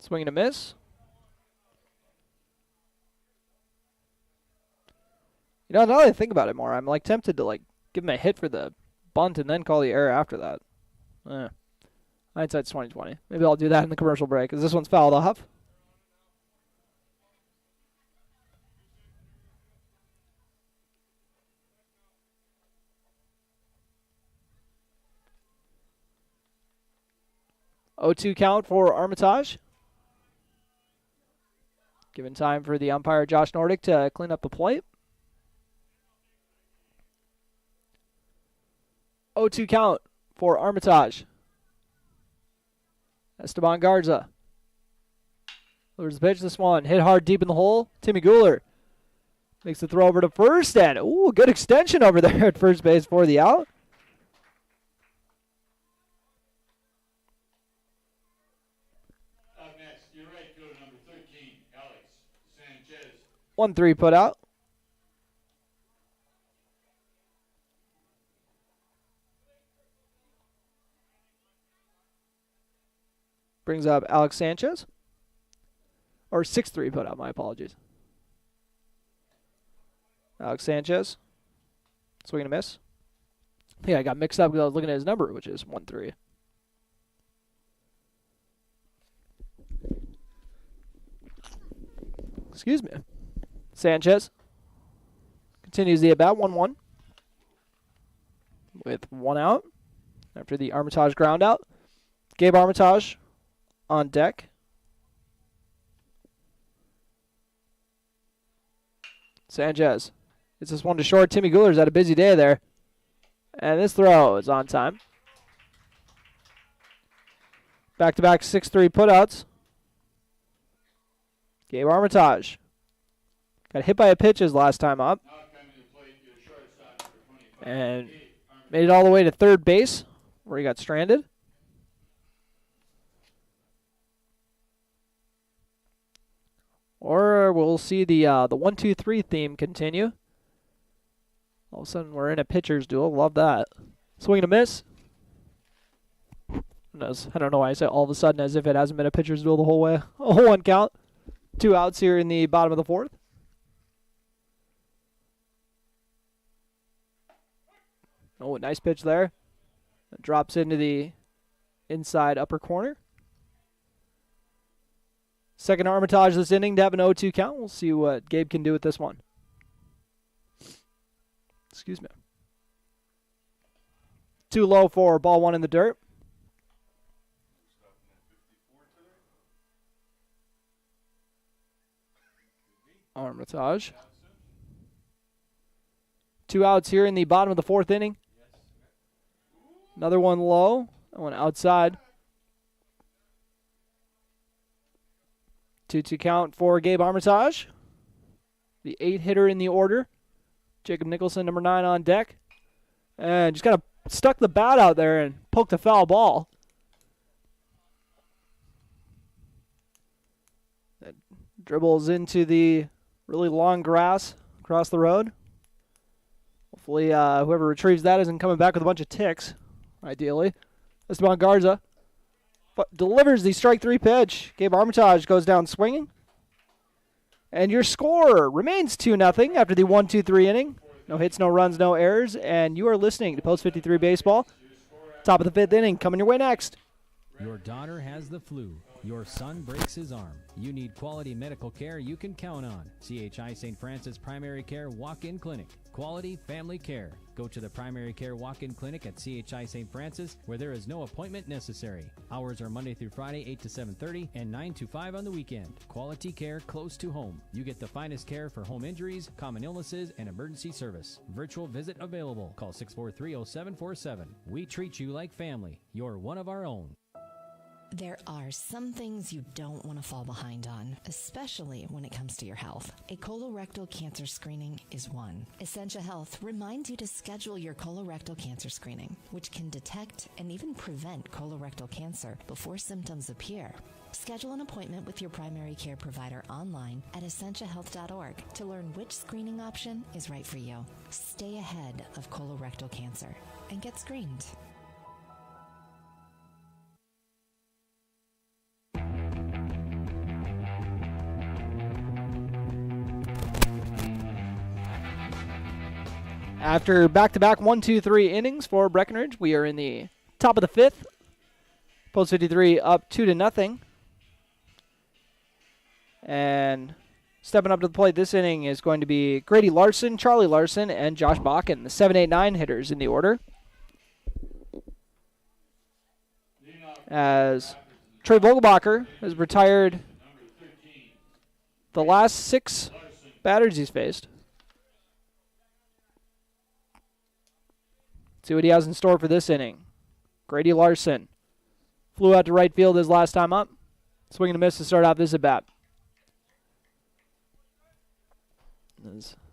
Swing and a miss. You know, now that I think about it more, I'm like tempted to like give him a hit for the bunt and then call the error after that. Hindsight's 20/20. Maybe I'll do that in the commercial break, because this one's fouled off. Oh, 2 count for Armitage. Given time for the umpire, Josh Nordick, to clean up the plate. 0-2 count for Armitage. Esteban Garza lures the pitch. This one hit hard deep in the hole. Timmy Guler makes the throw over to first, and ooh, good extension over there at first base for the out. Up next, your right fielder, number 13, Alex Sanchez. 1-3 put out. Brings up Alex Sanchez. Or 6-3 put out, my apologies. Alex Sanchez. Swing and a miss. I think I got mixed up because I was looking at his number, which is 1-3. Excuse me. Sanchez continues the at-bat, 1-1. With one out after the Armitage ground out. Gabe Armitage on deck. Sanchez. It's this one to short. Timmy Guler's had a busy day there. And this throw is on time. Back-to-back 6-3 putouts. Gabe Armitage. Got hit by a pitch his last time up. And made it all the way to third base, where he got stranded. Or we'll see the 1-2-3 theme continue. All of a sudden, we're in a pitcher's duel. Love that. Swing and a miss. Who knows? I don't know why I say all of a sudden as if it hasn't been a pitcher's duel the whole way. A 1 count. 2 outs here in the bottom of the fourth. Oh, nice pitch there. It drops into the inside upper corner. Second Armitage this inning to have an 0-2 count. We'll see what Gabe can do with this one. Excuse me. Too low for ball one in the dirt. Armitage. 2 outs here in the bottom of the fourth inning. Another one low. That one outside. 2-2 count for Gabe Armitage. The 8 hitter in the order. Jacob Nicholson, number 9 on deck. And just kind of stuck the bat out there and poked a foul ball. That dribbles into the really long grass across the road. Hopefully whoever retrieves that isn't coming back with a bunch of ticks, ideally. Esteban Garza delivers the strike 3 pitch. Gabe Armitage goes down swinging. And your score remains 2-0 after the 1-2-3 inning. No hits, no runs, no errors. And you are listening to Post 53 Baseball. Top of the 5th inning coming your way next. Your daughter has the flu. Your son breaks his arm. You need quality medical care you can count on. CHI St. Francis Primary Care Walk-In Clinic. Quality family care. Go to the Primary Care Walk-In Clinic at CHI St. Francis, where there is no appointment necessary. Hours are Monday through Friday, 8 to 7:30 and 9 to 5 on the weekend. Quality care close to home. You get the finest care for home injuries, common illnesses, and emergency service. Virtual visit available. Call 643-0747. We treat you like family. You're one of our own. There are some things you don't want to fall behind on, especially when it comes to your health. A colorectal cancer screening is one. Essentia Health reminds you to schedule your colorectal cancer screening, which can detect and even prevent colorectal cancer before symptoms appear. Schedule an appointment with your primary care provider online at essentiahealth.org to learn which screening option is right for you. Stay ahead of colorectal cancer and get screened. After back-to-back 1-2-3 innings for Breckenridge, we are in the top of the 5th. Post 53 up 2-0. And stepping up to the plate this inning is going to be Grady Larson, Charlie Larson, and Josh Bakken, the 7-8-9 hitters in the order. As Trey Vogelbacher has retired the last 6 batters he's faced. See what he has in store for this inning. Grady Larson flew out to right field his last time up. Swing and a miss to start off this at-bat.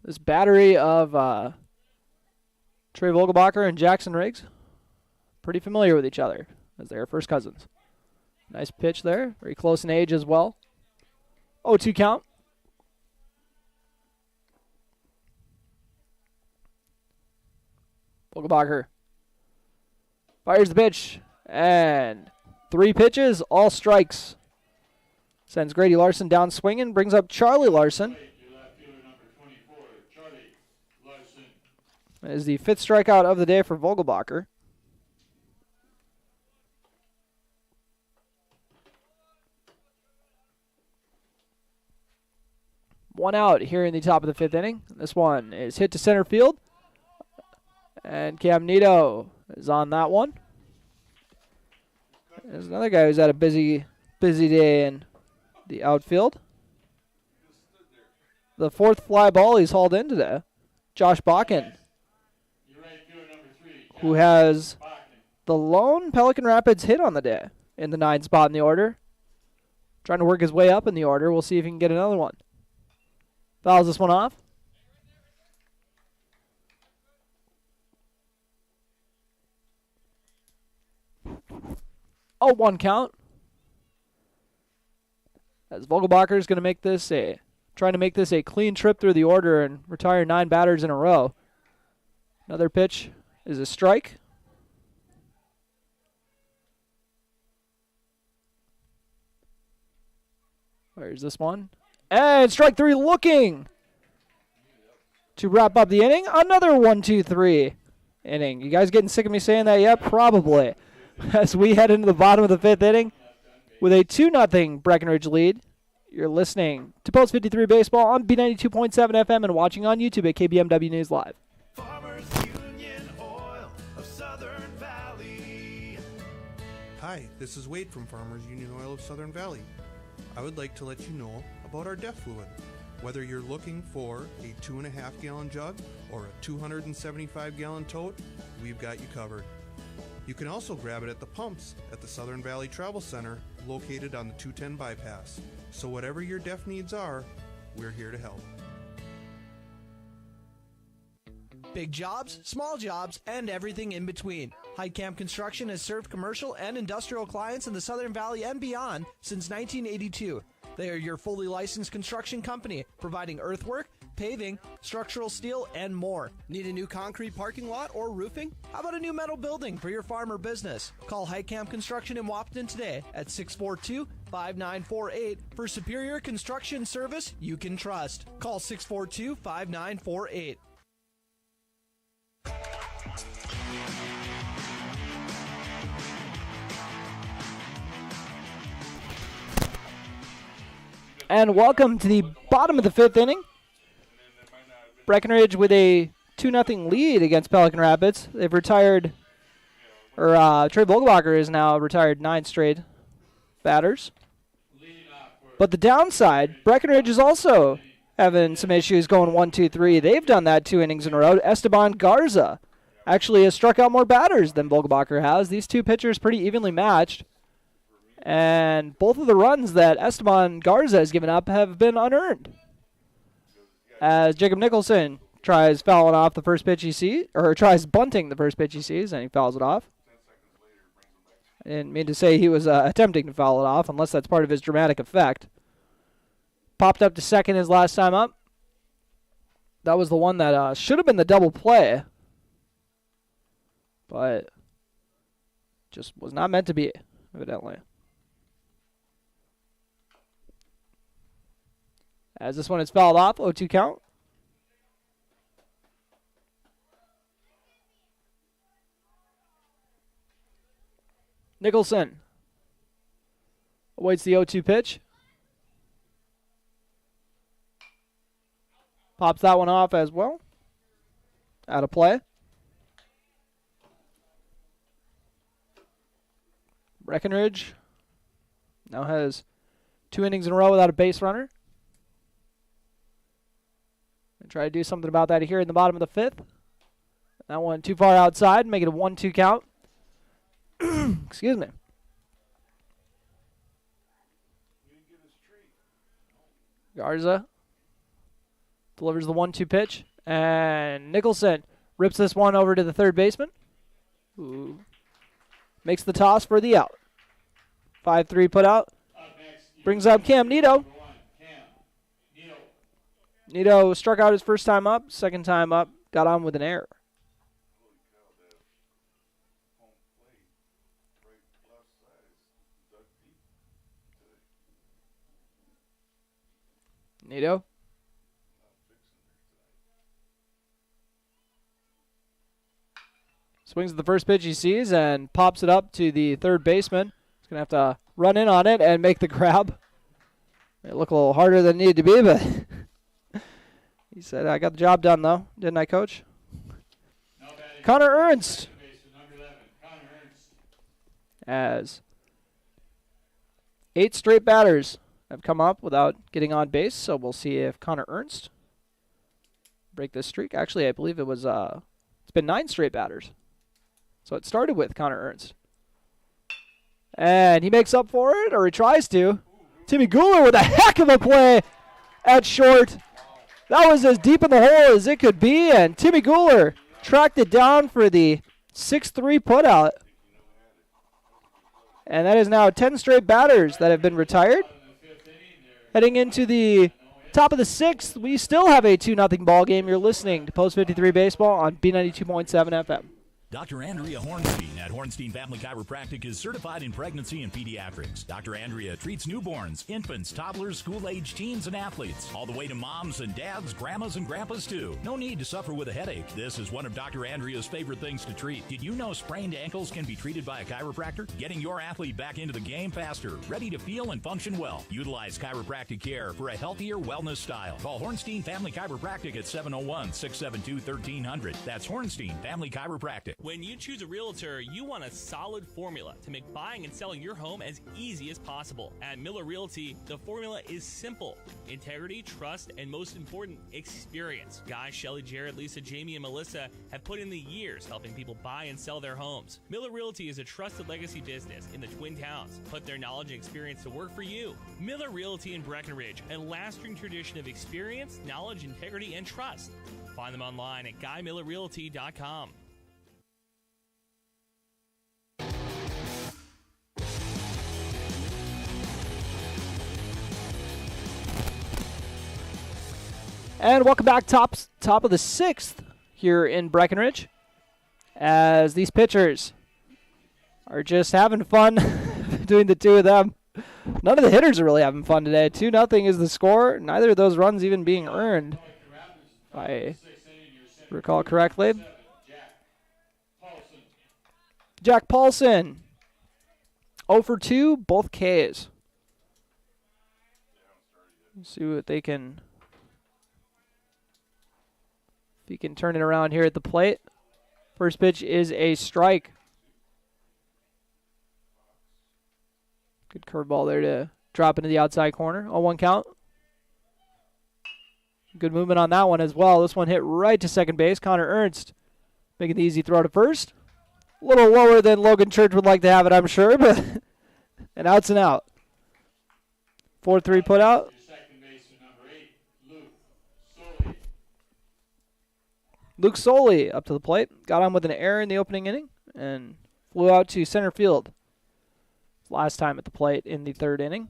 This battery of Trey Vogelbacher and Jackson Riggs, pretty familiar with each other as they are first cousins. Nice pitch there. Very close in age as well. 0-2 count. Vogelbacher fires the pitch, and 3 pitches, all strikes. Sends Grady Larson down swinging, brings up Charlie Larson. Is the 5th strikeout of the day for Vogelbacher. One out here in the top of the 5th inning. This one is hit to center field. And Cam Nito is on that one. There's another guy who's had a busy day in the outfield. The 4th fly ball he's hauled in today. Josh Bakken, who has the lone Pelican Rapids hit on the day in the 9th spot in the order. Trying to work his way up in the order. We'll see if he can get another one. Fouls this one off. Oh, 1 count. As Vogelbacher is going to make this trying to make this a clean trip through the order and retire 9 batters in a row. Another pitch is a strike. Where's this one? And strike 3 looking to wrap up the inning. Another 1-2-3 inning. You guys getting sick of me saying that yet? Probably. As we head into the bottom of the 5th inning with a 2-0 Breckenridge lead. You're listening to Post 53 Baseball on B92.7 FM and watching on YouTube at KBMW News Live. Farmers Union Oil of Southern Valley. Hi, this is Wade from Farmers Union Oil of Southern Valley. I would like to let you know about our DEF fluid. Whether you're looking for a 2.5 gallon jug or a 275 gallon tote, we've got you covered. You can also grab it at the pumps at the Southern Valley Travel Center located on the 210 bypass. So whatever your DEF needs are, we're here to help. Big jobs, small jobs, and everything in between. Heidkamp Construction has served commercial and industrial clients in the Southern Valley and beyond since 1982. They are your fully licensed construction company, providing earthwork, paving, structural steel, and more. Need a new concrete parking lot or roofing? How about a new metal building for your farm or business? Call Heidkamp Construction in Wapton today at 642-5948 for superior construction service you can trust. Call 642-5948. And welcome to the bottom of the 5th inning. Breckenridge with a 2-0 lead against Pelican Rapids. They've retired, or Trey Vogelbacher is now retired 9 straight batters. But the downside, Breckenridge is also having some issues going 1-2-3. They've done that 2 innings in a row. Esteban Garza actually has struck out more batters than Vogelbacher has. These two pitchers pretty evenly matched. And both of the runs that Esteban Garza has given up have been unearned. As Jacob Nicholson tries fouling off the first pitch he sees, or tries bunting the first pitch he sees, and he fouls it off. I didn't mean to say he was attempting to foul it off, unless that's part of his dramatic effect. Popped up to second his last time up. That was the one that should have been the double play, but just was not meant to be, evidently. As this one is fouled off, 0-2 count. Nicholson awaits the 0-2 pitch. Pops that one off as well. Out of play. Breckenridge now has 2 innings in a row without a base runner. And try to do something about that here in the bottom of the 5th. That one too far outside, make it a 1-2 count. Excuse me. Garza delivers the 1-2 pitch. And Nicholson rips this one over to the third baseman. Ooh. Makes the toss for the out. 5-3 put out. Brings up Cam Nito. Nito struck out his first time up. Second time up, got on with an error. Nito. Swings at the first pitch he sees and pops it up to the third baseman. He's going to have to run in on it and make the grab. It looked a little harder than it needed to be, but he said, I got the job done, though. Didn't I, Coach? Connor Ernst. As 8 straight batters have come up without getting on base, so we'll see if Connor Ernst break this streak. Actually, I believe it was it's been 9 straight batters. So it started with Connor Ernst. And he makes up for it, or he tries to. Timmy Guler with a heck of a play at short. That was as deep in the hole as it could be, and Timmy Guler tracked it down for the 6-3 putout. And that is now 10 straight batters that have been retired. Heading into the top of the 6th, we still have a 2-0 ball game. You're listening to Post 53 Baseball on B92.7 FM. Dr. Andrea Hornstein at Hornstein Family Chiropractic is certified in pregnancy and pediatrics. Dr. Andrea treats newborns, infants, toddlers, school-age teens, and athletes, all the way to moms and dads, grandmas, and grandpas, too. No need to suffer with a headache. This is one of Dr. Andrea's favorite things to treat. Did you know sprained ankles can be treated by a chiropractor? Getting your athlete back into the game faster, ready to feel and function well. Utilize chiropractic care for a healthier wellness style. Call Hornstein Family Chiropractic at 701-672-1300. That's Hornstein Family Chiropractic. When you choose a realtor, you want a solid formula to make buying and selling your home as easy as possible. At Miller Realty, the formula is simple: integrity, trust, and most important, experience. Guy, Shelley, Jared, Lisa, Jamie, and Melissa have put in the years helping people buy and sell their homes. Miller Realty is a trusted legacy business in the Twin Towns. Put their knowledge and experience to work for you. Miller Realty in Breckenridge, a lasting tradition of experience, knowledge, integrity, and trust. Find them online at GuyMillerRealty.com. And welcome back, top of the 6th here in Breckenridge, as these pitchers are just having fun between the two of them. None of the hitters are really having fun today. 2-0 is the score. Neither of those runs even being earned, if I recall correctly. Jack Paulson, 0 for 2, both Ks. Let's see what they can... If he can turn it around here at the plate. First pitch is a strike. Good curveball there to drop into the outside corner. 0-1 count. Good movement on that one as well. This one hit right to second base. Connor Ernst making the easy throw to first. A little lower than Logan Church would like to have it, I'm sure, but an outs and out. 4-3 put out. Luke Soley up to the plate. Got on with an error in the opening inning and flew out to center field. Last time at the plate in the 3rd inning.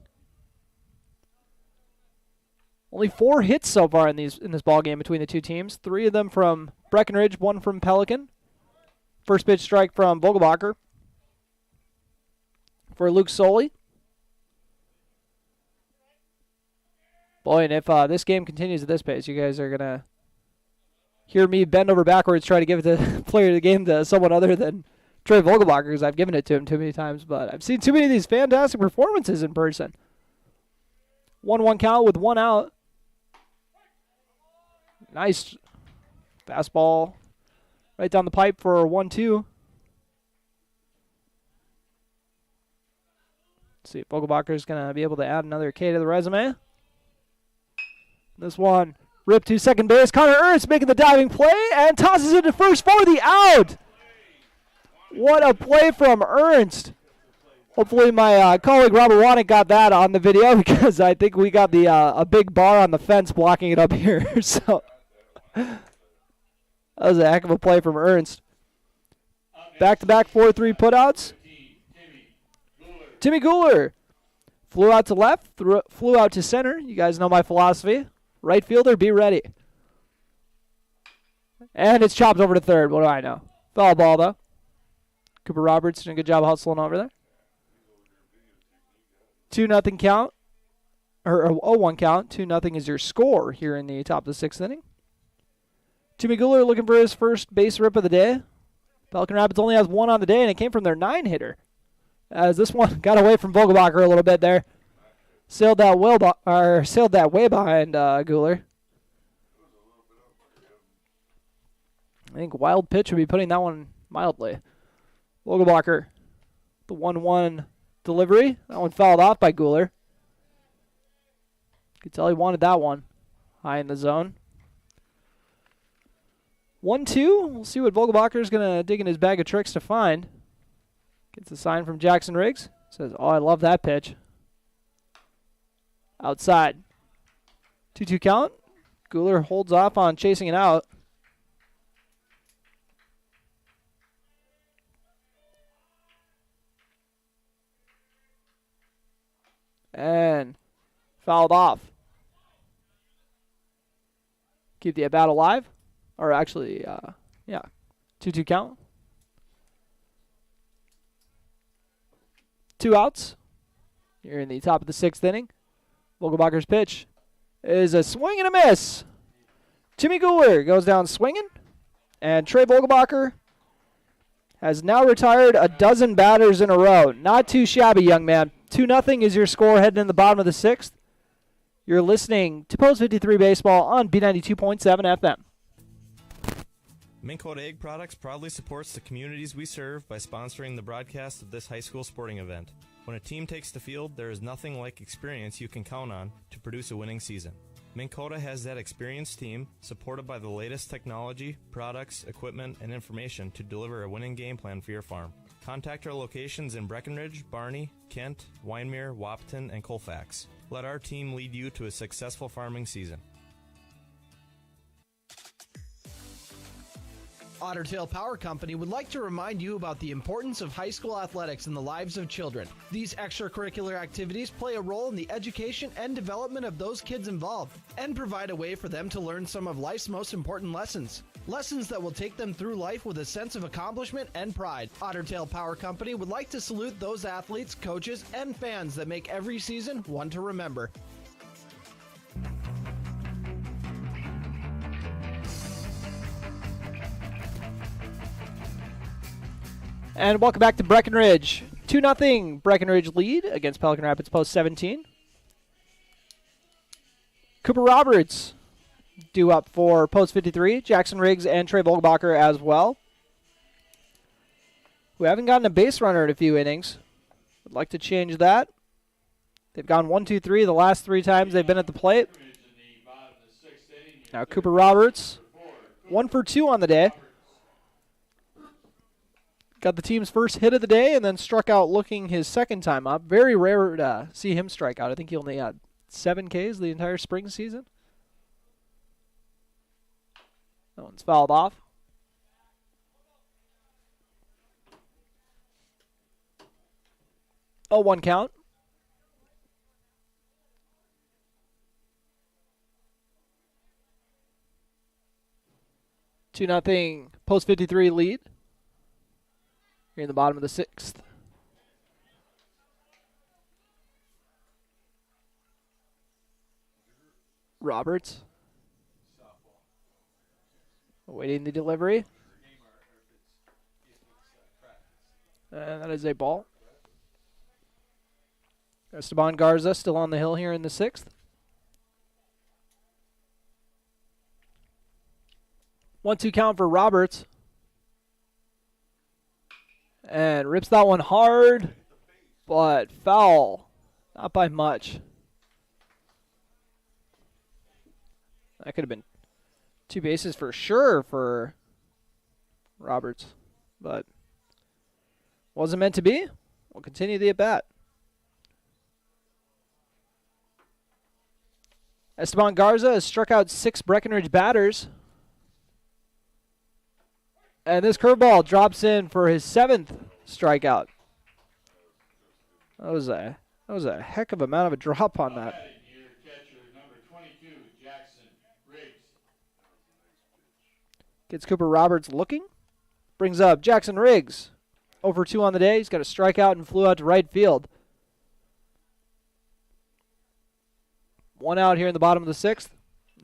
Only 4 hits so far in this ball game between the two teams. 3 of them from Breckenridge, 1 from Pelican. First pitch strike from Vogelbacher for Luke Soley. Boy, and if this game continues at this pace, you guys are going to hear me bend over backwards try to give it the player of the game to someone other than Trey Vogelbacher, because I've given it to him too many times, but I've seen too many of these fantastic performances in person. 1-1 count with 1 out. Nice fastball right down the pipe for 1-2. Let's see if Vogelbacher's going to be able to add another K to the resume. This one ripped to second base. Connor Ernst making the diving play and tosses it to first for the out. What a play from Ernst. Hopefully my colleague Robert Wanick got that on the video, because I think we got the a big bar on the fence blocking it up here. So that was a heck of a play from Ernst. Back-to-back 4-3 putouts. Timmy Guler flew out to left, flew out to center. You guys know my philosophy. Right fielder, be ready. And it's chopped over to third. What do I know? Foul ball, though. Cooper Roberts doing a good job hustling over there. 2-0 count. Or 0-1 count. 2-0 is your score here in the top of the 6th inning. Timmy Guler looking for his first base rip of the day. Pelican Rapids only has one on the day, and it came from their 9-hitter. As this one got away from Vogelbacher a little bit there. Sailed that way behind Guler. I think wild pitch would be putting that one mildly. Vogelbacher, the 1-1 delivery. That one fouled off by Guler. Could tell he wanted that one. High in the zone. 1-2. We'll see what Vogelbacher's going to dig in his bag of tricks to find. Gets a sign from Jackson Riggs. Says, oh, I love that pitch. Outside. 2-2 count. Guler holds off on chasing it out. And fouled off. Keep the at-bat alive. Or actually, 2-2 count. 2 outs. You're in the top of the 6th inning. Vogelbacher's pitch is a swing and a miss. Timmy Guler goes down swinging. And Trey Vogelbacher has now retired a dozen batters in a row. Not too shabby, young man. 2-0 is your score heading in the bottom of the 6th. You're listening to Post 53 Baseball on B92.7 FM. Minn Kota Egg Products proudly supports the communities we serve by sponsoring the broadcast of this high school sporting event. When a team takes the field, there is nothing like experience you can count on to produce a winning season. Minn Kota has that experienced team, supported by the latest technology, products, equipment, and information to deliver a winning game plan for your farm. Contact our locations in Breckenridge, Barney, Kent, Wyndmere, Wahpeton, and Colfax. Let our team lead you to a successful farming season. Otter Tail Power Company would like to remind you about the importance of high school athletics in the lives of children. These extracurricular activities play a role in the education and development of those kids involved and provide a way for them to learn some of life's most important lessons. Lessons that will take them through life with a sense of accomplishment and pride. Otter Tail Power Company would like to salute those athletes, coaches, and fans that make every season one to remember. And welcome back to Breckenridge. 2-0 Breckenridge lead against Pelican Rapids post 17. Cooper Roberts due up for post 53. Jackson Riggs and Trey Vogelbacher as well. We haven't gotten a base runner in a few innings. Would like to change that. They've gone 1-2-3 the last 3 times they've been at the plate. Now Cooper Roberts, 1 for 2 on the day. Got the team's first hit of the day and then struck out looking his second time up. Very rare to see him strike out. I think he only had 7 Ks the entire spring season. That one's fouled off. Oh, 1 count. Two nothing post 53 lead. Here in the bottom of the 6th. Roberts. Awaiting the delivery. And that is a ball. Esteban Garza still on the hill here in the 6th. 1-2 count for Roberts. And rips that one hard, but foul. Not by much. That could have been 2 bases for sure for Roberts, but wasn't meant to be. We'll continue the at-bat. Esteban Garza has struck out 6 Breckenridge batters. And this curveball drops in for his 7th strikeout. That was a heck of a amount of a drop on that. Gets Cooper Roberts looking. Brings up Jackson Riggs. Over 2 on the day. He's got a strikeout and flew out to right field. 1 out here in the bottom of the 6th.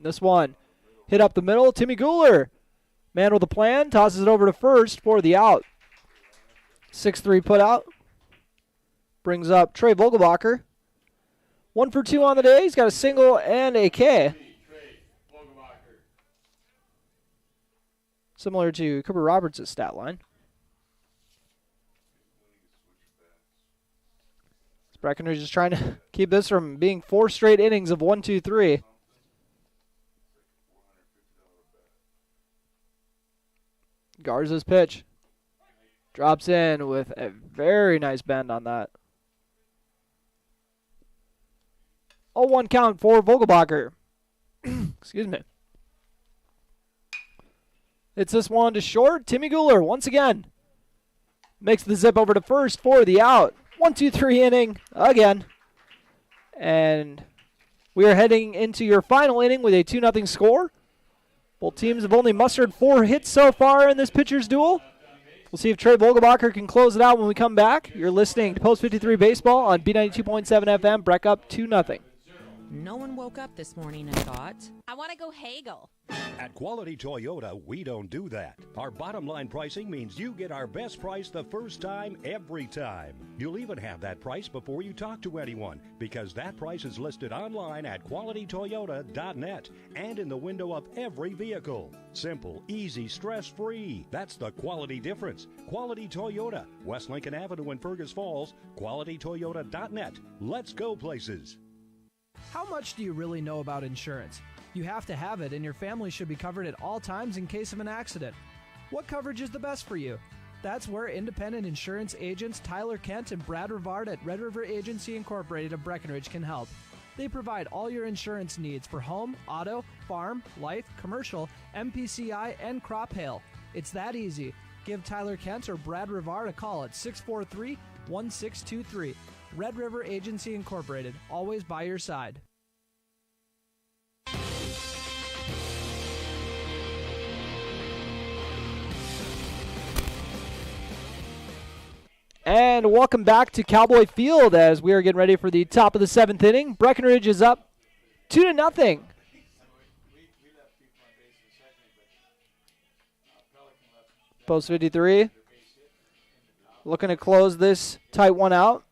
This one hit up the middle. Timmy Guler Man with a plan, tosses it over to first for the out. 6-3 put out. Brings up Trey Vogelbacher. 1 for 2 on the day. He's got a single and a K. Similar to Cooper Roberts' stat line. Breckenridge is trying to keep this from being 4 straight innings of 1, 2, 3. Garza's pitch. Drops in with a very nice bend on that. 0-1 count for Vogelbacher. Excuse me. It's this one to short. Timmy Guler once again makes the zip over to first for the out. 1, 2, 3 inning again. And we are heading into your final inning with a 2-0 score. Both teams have only mustered 4 hits so far in this pitcher's duel. We'll see if Trey Vogelbacher can close it out when we come back. You're listening to Post 53 Baseball on B92.7 FM. Breck up 2-0. No one woke up this morning and thought, I want to go Hagel. At Quality Toyota, we don't do that. Our bottom line pricing means you get our best price the first time, every time. You'll even have that price before you talk to anyone, because that price is listed online at qualitytoyota.net and in the window of every vehicle. Simple, easy, stress-free. That's the quality difference. Quality Toyota, West Lincoln Avenue in Fergus Falls, qualitytoyota.net. Let's go places. How much do you really know about insurance? You have to have it, and your family should be covered at all times in case of an accident. What coverage is the best for you? That's where independent insurance agents Tyler Kent and Brad Rivard at Red River Agency Incorporated of Breckenridge can help. They provide all your insurance needs for home, auto, farm, life, commercial, MPCI, and crop hail. It's that easy. Give Tyler Kent or Brad Rivard a call at 643-1623. Red River Agency Incorporated, always by your side. And welcome back to Cowboy Field as we are getting ready for the top of the 7th inning. Breckenridge is up 2-0. Post 53. Looking to close this tight one out.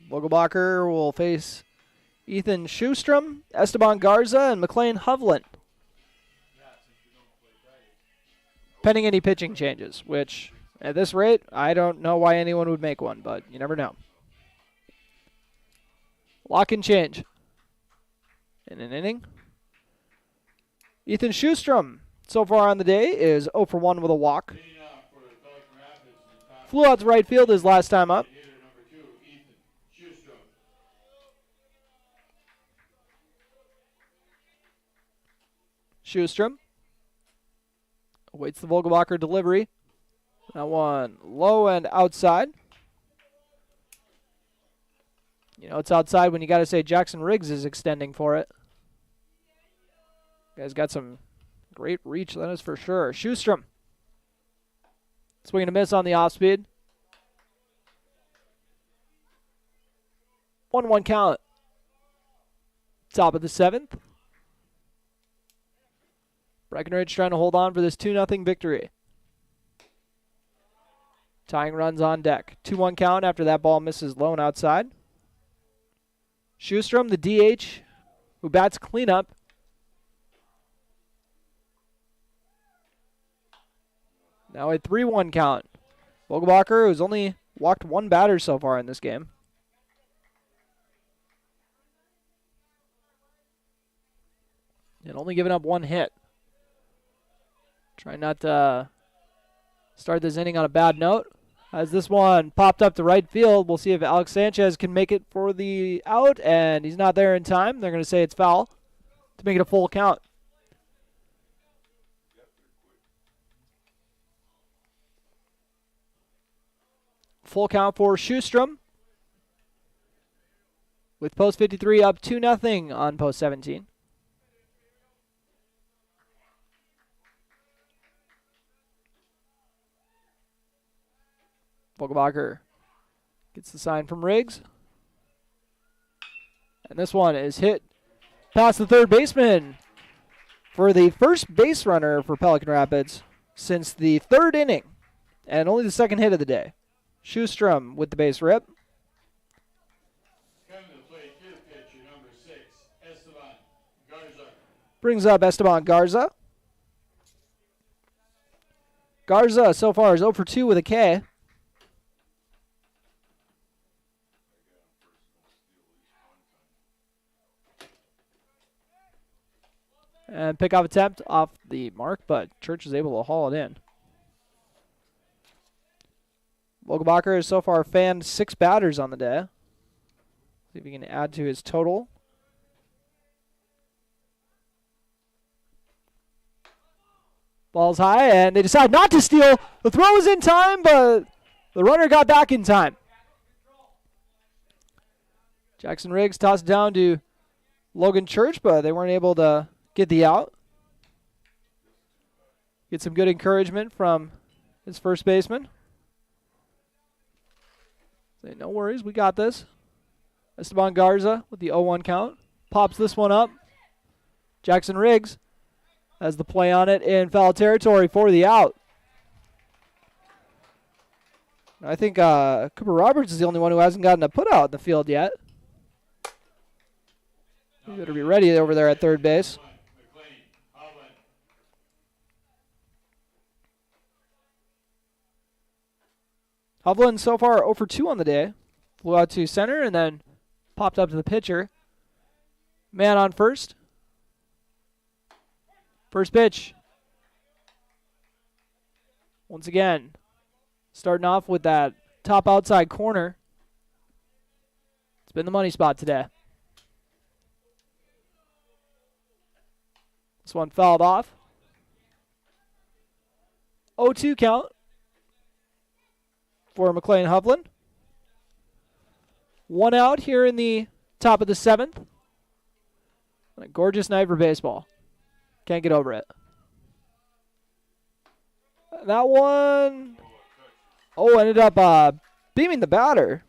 Vogelbacher will face Ethan Schustrom, Esteban Garza, and McLean Hovland. Pending any pitching changes, which at this rate, I don't know why anyone would make one, but you never know. Lock and change in an inning. Ethan Schustrom, so far on the day, is 0 for 1 with a walk. Flew out to right field his last time up. Schustrom awaits the Vogelbacher delivery. That one low and outside. You know, it's outside when you got to say Jackson Riggs is extending for it. Guy's got some great reach, that is for sure. Schustrom. Swing and a miss on the off speed. 1-1 count. Top of the 7th. Breckenridge trying to hold on for this 2-0 victory. Tying runs on deck. 2-1 count after that ball misses low and outside. Schustrom, the DH, who bats cleanup. Now a 3-1 count. Vogelbacher, who's only walked 1 batter so far in this game. And only given up 1 hit. Try not to start this inning on a bad note. As this one popped up to right field, we'll see if Alex Sanchez can make it for the out, and he's not there in time. They're going to say it's foul to make it a full count. Full count for Schustrom. With post 53 up 2-0 on post 17. Vogelbacher gets the sign from Riggs. And this one is hit past the third baseman for the first base runner for Pelican Rapids since the third inning, and only the second hit of the day. Schustrom with the base rip. Coming to the plate, your pitcher, number 6, Esteban Garza. Brings up Esteban Garza. Garza so far is 0 for 2 with a K. And pickoff attempt off the mark, but Church is able to haul it in. Vogelbacher has so far fanned 6 batters on the day. See if he can add to his total. Ball's high, and they decide not to steal. The throw is in time, but the runner got back in time. Jackson Riggs tossed it down to Logan Church, but they weren't able to get the out. Get some good encouragement from his first baseman. Say, no worries, we got this. Esteban Garza with the 0-1 count. Pops this one up. Jackson Riggs has the play on it in foul territory for the out. I think Cooper Roberts is the only one who hasn't gotten a put out in the field yet. You better be ready over there at third base. Hovland so far 0 for 2 on the day. Flew out to center and then popped up to the pitcher. Man on first. First pitch. Once again, starting off with that top outside corner. It's been the money spot today. This one fouled off. 0-2 count for McLean Hovland. 1 out here in the top of the 7th. A gorgeous night for baseball. Can't get over it. That one, ended up beaming the batter.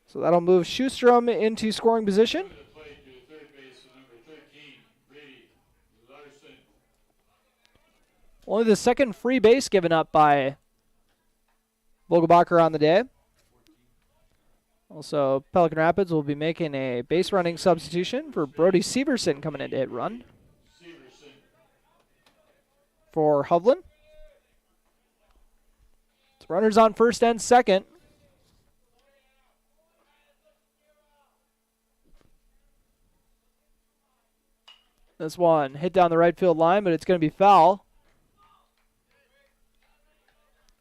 So that'll move Schustrom into scoring position. Only the second free base given up by Vogelbacher on the day. Also, Pelican Rapids will be making a base running substitution for Brody Severson coming in to hit run for Hovland. So runners on first and second. This one hit down the right field line, but it's going to be foul.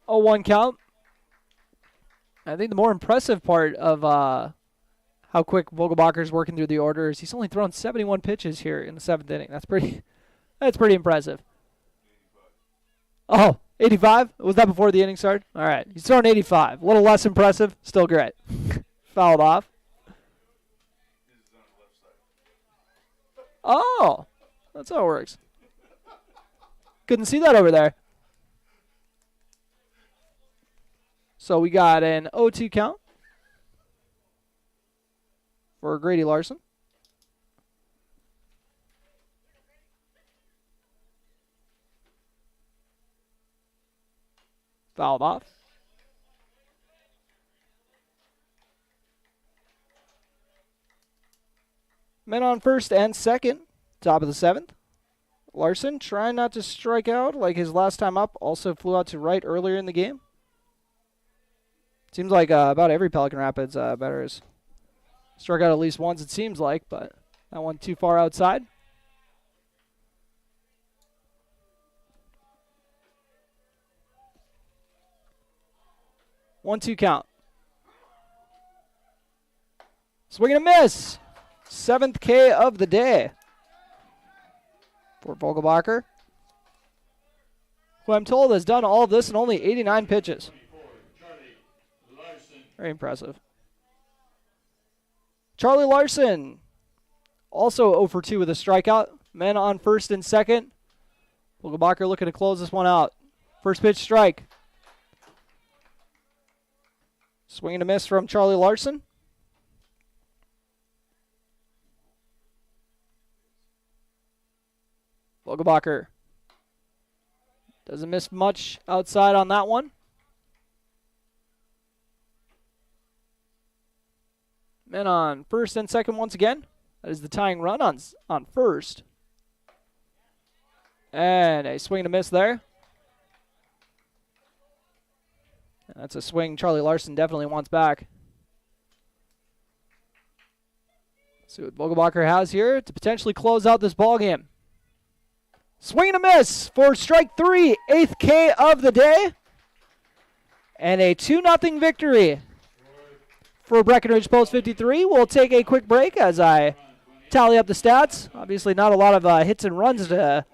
0-1 count. I think the more impressive part of how quick Vogelbacher's working through the order is he's only thrown 71 pitches here in the 7th inning. That's pretty impressive. Oh, 85? Was that before the inning started? All right. He's thrown 85. A little less impressive. Still great. Fouled off. Oh, that's how it works. Couldn't see that over there. So we got an 0-2 count for Grady Larson. Fouled off. Men on first and second, top of the 7th. Larson trying not to strike out like his last time up. Also flew out to right earlier in the game. Seems like about every Pelican Rapids batter has struck out at least once, it seems like, but that one too far outside. One-two count. Swing and a miss. 7th K of the day for Vogelbacher, who I'm told has done all of this in only 89 pitches. Very impressive. Charlie Larson, also 0 for 2 with a strikeout. Men on first and second. Vogelbacher looking to close this one out. First pitch strike. Swing and a miss from Charlie Larson. Vogelbacher doesn't miss much outside on that one. Men on first and second once again. That is the tying run on first. And a swing and a miss there. And that's a swing Charlie Larson definitely wants back. See what Vogelbacher has here to potentially close out this ball game. Swing and a miss for strike 3, 8th K of the day. And a 2-0 victory for Breckenridge Post 53. We'll take a quick break as I tally up the stats. Obviously not a lot of hits and runs to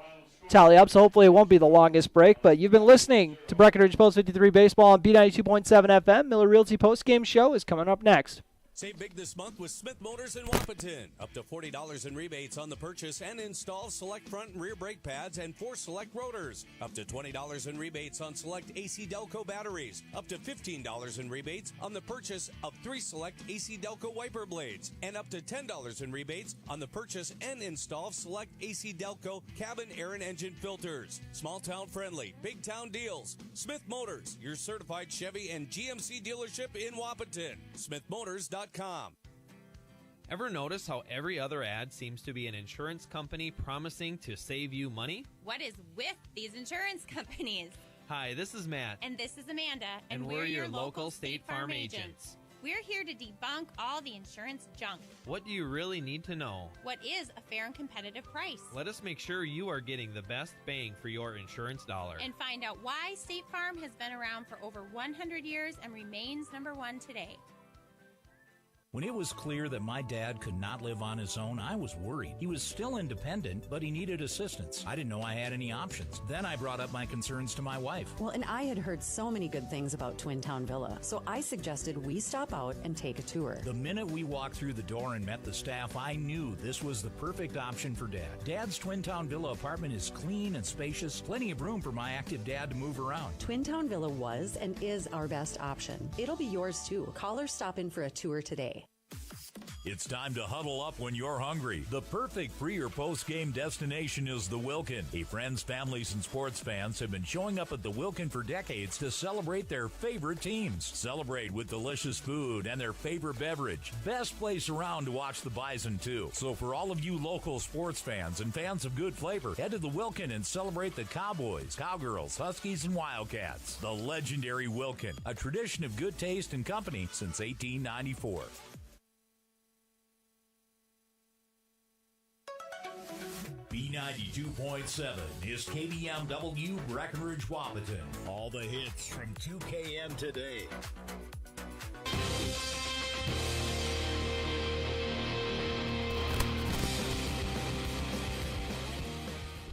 tally up, so hopefully it won't be the longest break. But you've been listening to Breckenridge Post 53 Baseball on B92.7 FM. Miller Realty Postgame Show is coming up next. Save big this month with Smith Motors in Wapaton. Up to $40 in rebates on the purchase and install select front and rear brake pads and 4 select rotors. Up to $20 in rebates on select AC Delco batteries. Up to $15 in rebates on the purchase of 3 select AC Delco wiper blades. And up to $10 in rebates on the purchase and install of select AC Delco cabin air and engine filters. Small town friendly, big town deals. Smith Motors, your certified Chevy and GMC dealership in Wapaton. SmithMotors.com. Ever notice how every other ad seems to be an insurance company promising to save you money? What is with these insurance companies? Hi, this is Matt. And this is Amanda. And we're your local State Farm agents. We're here to debunk all the insurance junk. What do you really need to know? What is a fair and competitive price? Let us make sure you are getting the best bang for your insurance dollar. And find out why State Farm has been around for over 100 years and remains number 1 today. When it was clear that my dad could not live on his own, I was worried. He was still independent, but he needed assistance. I didn't know I had any options. Then I brought up my concerns to my wife. Well, and I had heard so many good things about Twin Town Villa, so I suggested we stop out and take a tour. The minute we walked through the door and met the staff, I knew this was the perfect option for Dad. Dad's Twin Town Villa apartment is clean and spacious, plenty of room for my active dad to move around. Twin Town Villa was and is our best option. It'll be yours too. Call or stop in for a tour today. It's time to huddle up when you're hungry. The perfect pre- or post-game destination is the Wilkin. Hey, friends, families, and sports fans have been showing up at the Wilkin for decades to celebrate their favorite teams. Celebrate with delicious food and their favorite beverage. Best place around to watch the Bison, too. So for all of you local sports fans and fans of good flavor, head to the Wilkin and celebrate the Cowboys, Cowgirls, Huskies, and Wildcats. The legendary Wilkin, a tradition of good taste and company since 1894. B92.7 is KBMW Breckenridge Wapaton. All the hits from 2KM today.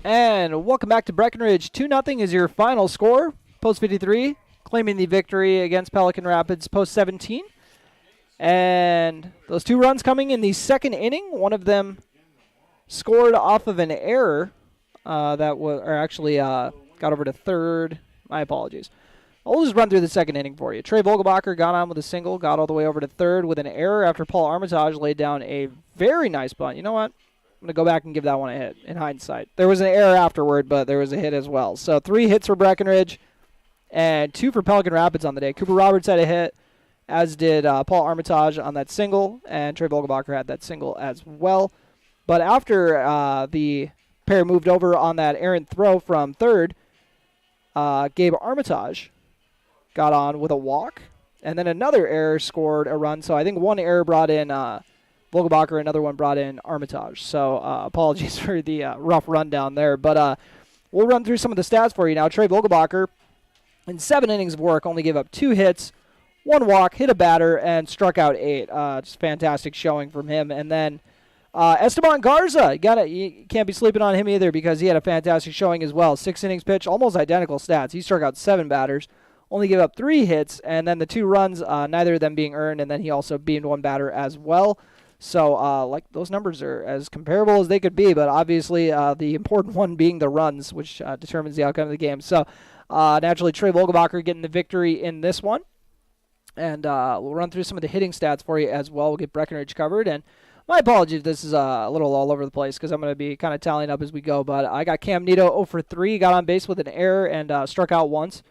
And welcome back to Breckenridge. 2-0 is your final score. Post 53 claiming the victory against Pelican Rapids post 17. And those 2 runs coming in the second inning. One of them scored off of an error got over to third. My apologies. I'll just run through the second inning for you. Trey Vogelbacher got on with a single, got all the way over to third with an error after Paul Armitage laid down a very nice bunt. You know what? I'm going to go back and give that one a hit in hindsight. There was an error afterward, but there was a hit as well. So 3 hits for Breckenridge and 2 for Pelican Rapids on the day. Cooper Roberts had a hit, as did Paul Armitage on that single, and Trey Vogelbacher had that single as well. But after the pair moved over on that errant throw from third, Gabe Armitage got on with a walk, and then another error scored a run. So I think one error brought in Vogelbacher, another one brought in Armitage. So apologies for the rough rundown there. But we'll run through some of the stats for you now. Trey Vogelbacher, in 7 innings of work, only gave up 2 hits, 1 walk, hit a batter, and struck out 8. Just fantastic showing from him. And then Esteban Garza, you can't be sleeping on him either because he had a fantastic showing as well. 6 innings pitched, almost identical stats. He struck out 7 batters, only gave up 3 hits, and then the 2 runs, neither of them being earned, and then he also beamed 1 batter as well. So those numbers are as comparable as they could be, but obviously the important one being the runs, which determines the outcome of the game. So naturally, Trey Vogelbacher getting the victory in this one. And we'll run through some of the hitting stats for you as well. We'll get Breckenridge covered. And My apologies if this is a little all over the place because I'm going to be kind of tallying up as we go. But I got Cam Nito 0 for 3, got on base with an error and struck out once.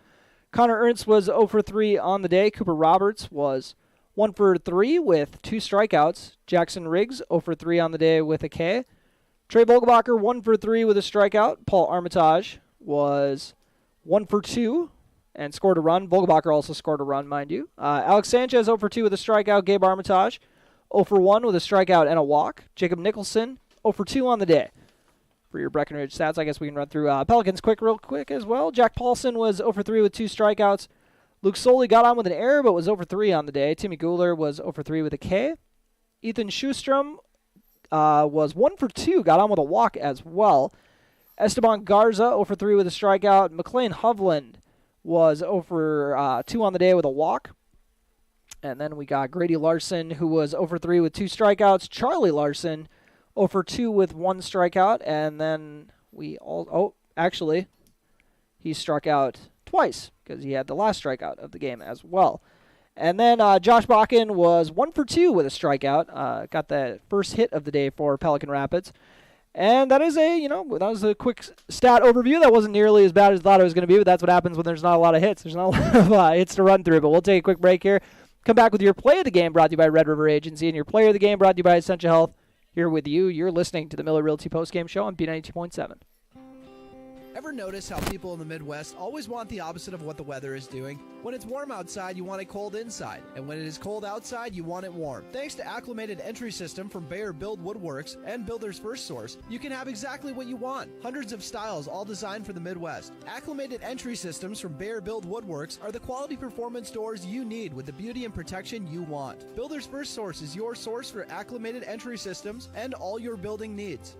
Connor Ernst was 0 for 3 on the day. Cooper Roberts was 1 for 3 with 2 strikeouts. Jackson Riggs 0 for 3 on the day with a K. Trey Vogelbacher 1 for 3 with a strikeout. Paul Armitage was 1 for 2 and scored a run. Vogelbacher also scored a run, mind you. Alex Sanchez 0 for 2 with a strikeout. Gabe Armitage 0 for 1 with a strikeout and a walk. Jacob Nicholson 0 for 2 on the day. For your Breckenridge stats, I guess we can run through Pelicans real quick as well. Jack Paulson was 0 for 3 with 2 strikeouts. Luke Soley got on with an error but was 0 for 3 on the day. Timmy Guler was 0 for 3 with a K. Ethan Schustrom was 1 for 2, got on with a walk as well. Esteban Garza 0 for 3 with a strikeout. McLean Hovland was 0 for 2 on the day with a walk. And then we got Grady Larson, who was 0 for 3 with 2 strikeouts. Charlie Larson, 0 for 2 with 1 strikeout. And then he struck out twice because he had the last strikeout of the game as well. And then Josh Bakken was 1 for 2 with a strikeout. Got the first hit of the day for Pelican Rapids. And that is that was a quick stat overview. That wasn't nearly as bad as I thought it was going to be, but that's what happens when there's not a lot of hits. There's not a lot of hits to run through, but we'll take a quick break here. Come back with your play of the game brought to you by Red River Agency and your player of the game brought to you by Essentia Health. Here with you, you're listening to the Miller Realty Postgame Show on B92.7. Ever notice how people in the Midwest always want the opposite of what the weather is doing? When it's warm outside, you want it cold inside. And when it is cold outside, you want it warm. Thanks to Acclimated Entry System from Bayer Build Woodworks and Builder's First Source, you can have exactly what you want. Hundreds of styles, all designed for the Midwest. Acclimated Entry Systems from Bayer Build Woodworks are the quality performance doors you need with the beauty and protection you want. Builder's First Source is your source for acclimated entry systems and all your building needs.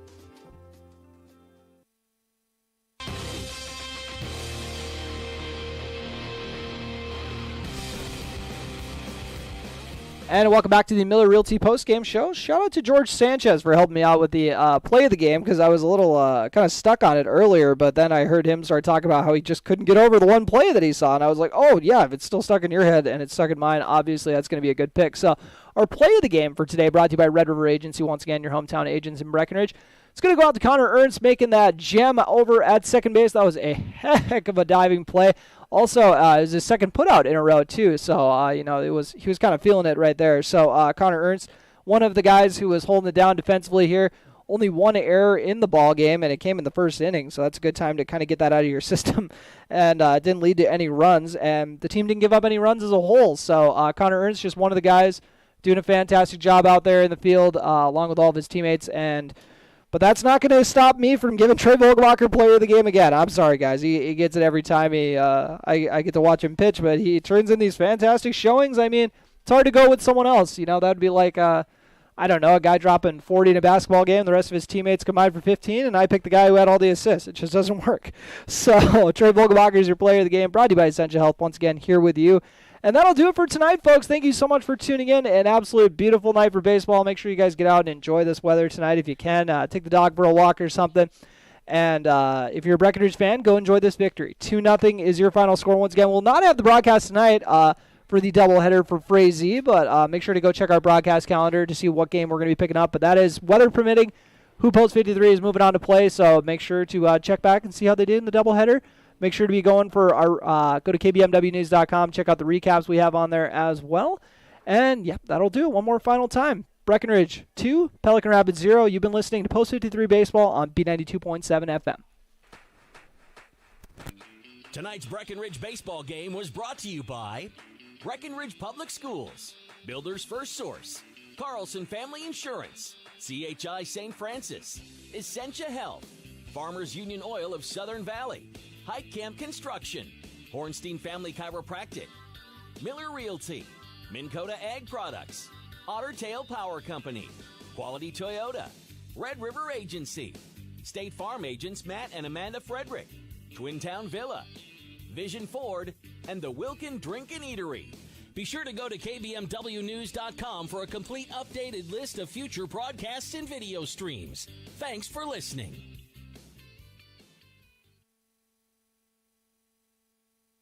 And welcome back to the Miller Realty Postgame Show. Shout out to George Sanchez for helping me out with the play of the game because I was a little kind of stuck on it earlier, but then I heard him start talking about how he just couldn't get over the one play that he saw, and I was like, oh, yeah, if it's still stuck in your head and it's stuck in mine, obviously that's going to be a good pick. So our play of the game for today brought to you by Red River Agency, once again, your hometown agents in Breckenridge. It's going to go out to Connor Ernst making that gem over at second base. That was a heck of a diving play. Also, it was his second putout in a row, too. So, he was kind of feeling it right there. So, Connor Ernst, one of the guys who was holding it down defensively here, only 1 error in the ball game, and it came in the first inning. So that's a good time to kind of get that out of your system. And it didn't lead to any runs, and the team didn't give up any runs as a whole. So, Connor Ernst, just one of the guys doing a fantastic job out there in the field, along with all of his teammates. But that's not going to stop me from giving Trey Vogelbacher player of the game again. I'm sorry, guys. He gets it every time I get to watch him pitch, but he turns in these fantastic showings. I mean, it's hard to go with someone else. That would be like, a guy dropping 40 in a basketball game. The rest of his teammates combined for 15, and I pick the guy who had all the assists. It just doesn't work. So Trey Vogelbacher is your player of the game, brought to you by Essentia Health. Once again, here with you. And that'll do it for tonight, folks. Thank you so much for tuning in. An absolute beautiful night for baseball. Make sure you guys get out and enjoy this weather tonight if you can. Take the dog for a walk or something. And if you're a Breckenridge fan, go enjoy this victory. 2-0 is your final score. Once again, we'll not have the broadcast tonight for the doubleheader for Frazee, but make sure to go check our broadcast calendar to see what game we're going to be picking up. But that is weather permitting. Who Post 53 is moving on to play, so make sure to check back and see how they did in the doubleheader. Make sure to be going for our go to kbmwnews.com. Check out the recaps we have on there as well. And, that'll do it. One more final time. Breckenridge 2, Pelican Rapids 0. You've been listening to Post 53 Baseball on B92.7 FM. Tonight's Breckenridge baseball game was brought to you by Breckenridge Public Schools, Builder's First Source, Carlson Family Insurance, CHI St. Francis, Essentia Health, Farmers Union Oil of Southern Valley, Hike Camp Construction, Hornstein Family Chiropractic, Miller Realty, Minn Kota Ag Products, Otter Tail Power Company, Quality Toyota, Red River Agency, State Farm agents Matt and Amanda Frederick, Twin Town Villa, Vision Ford, and the Wilkin Drink and Eatery. Be sure to go to kbmwnews.com for a complete updated list of future broadcasts and video streams. Thanks for listening.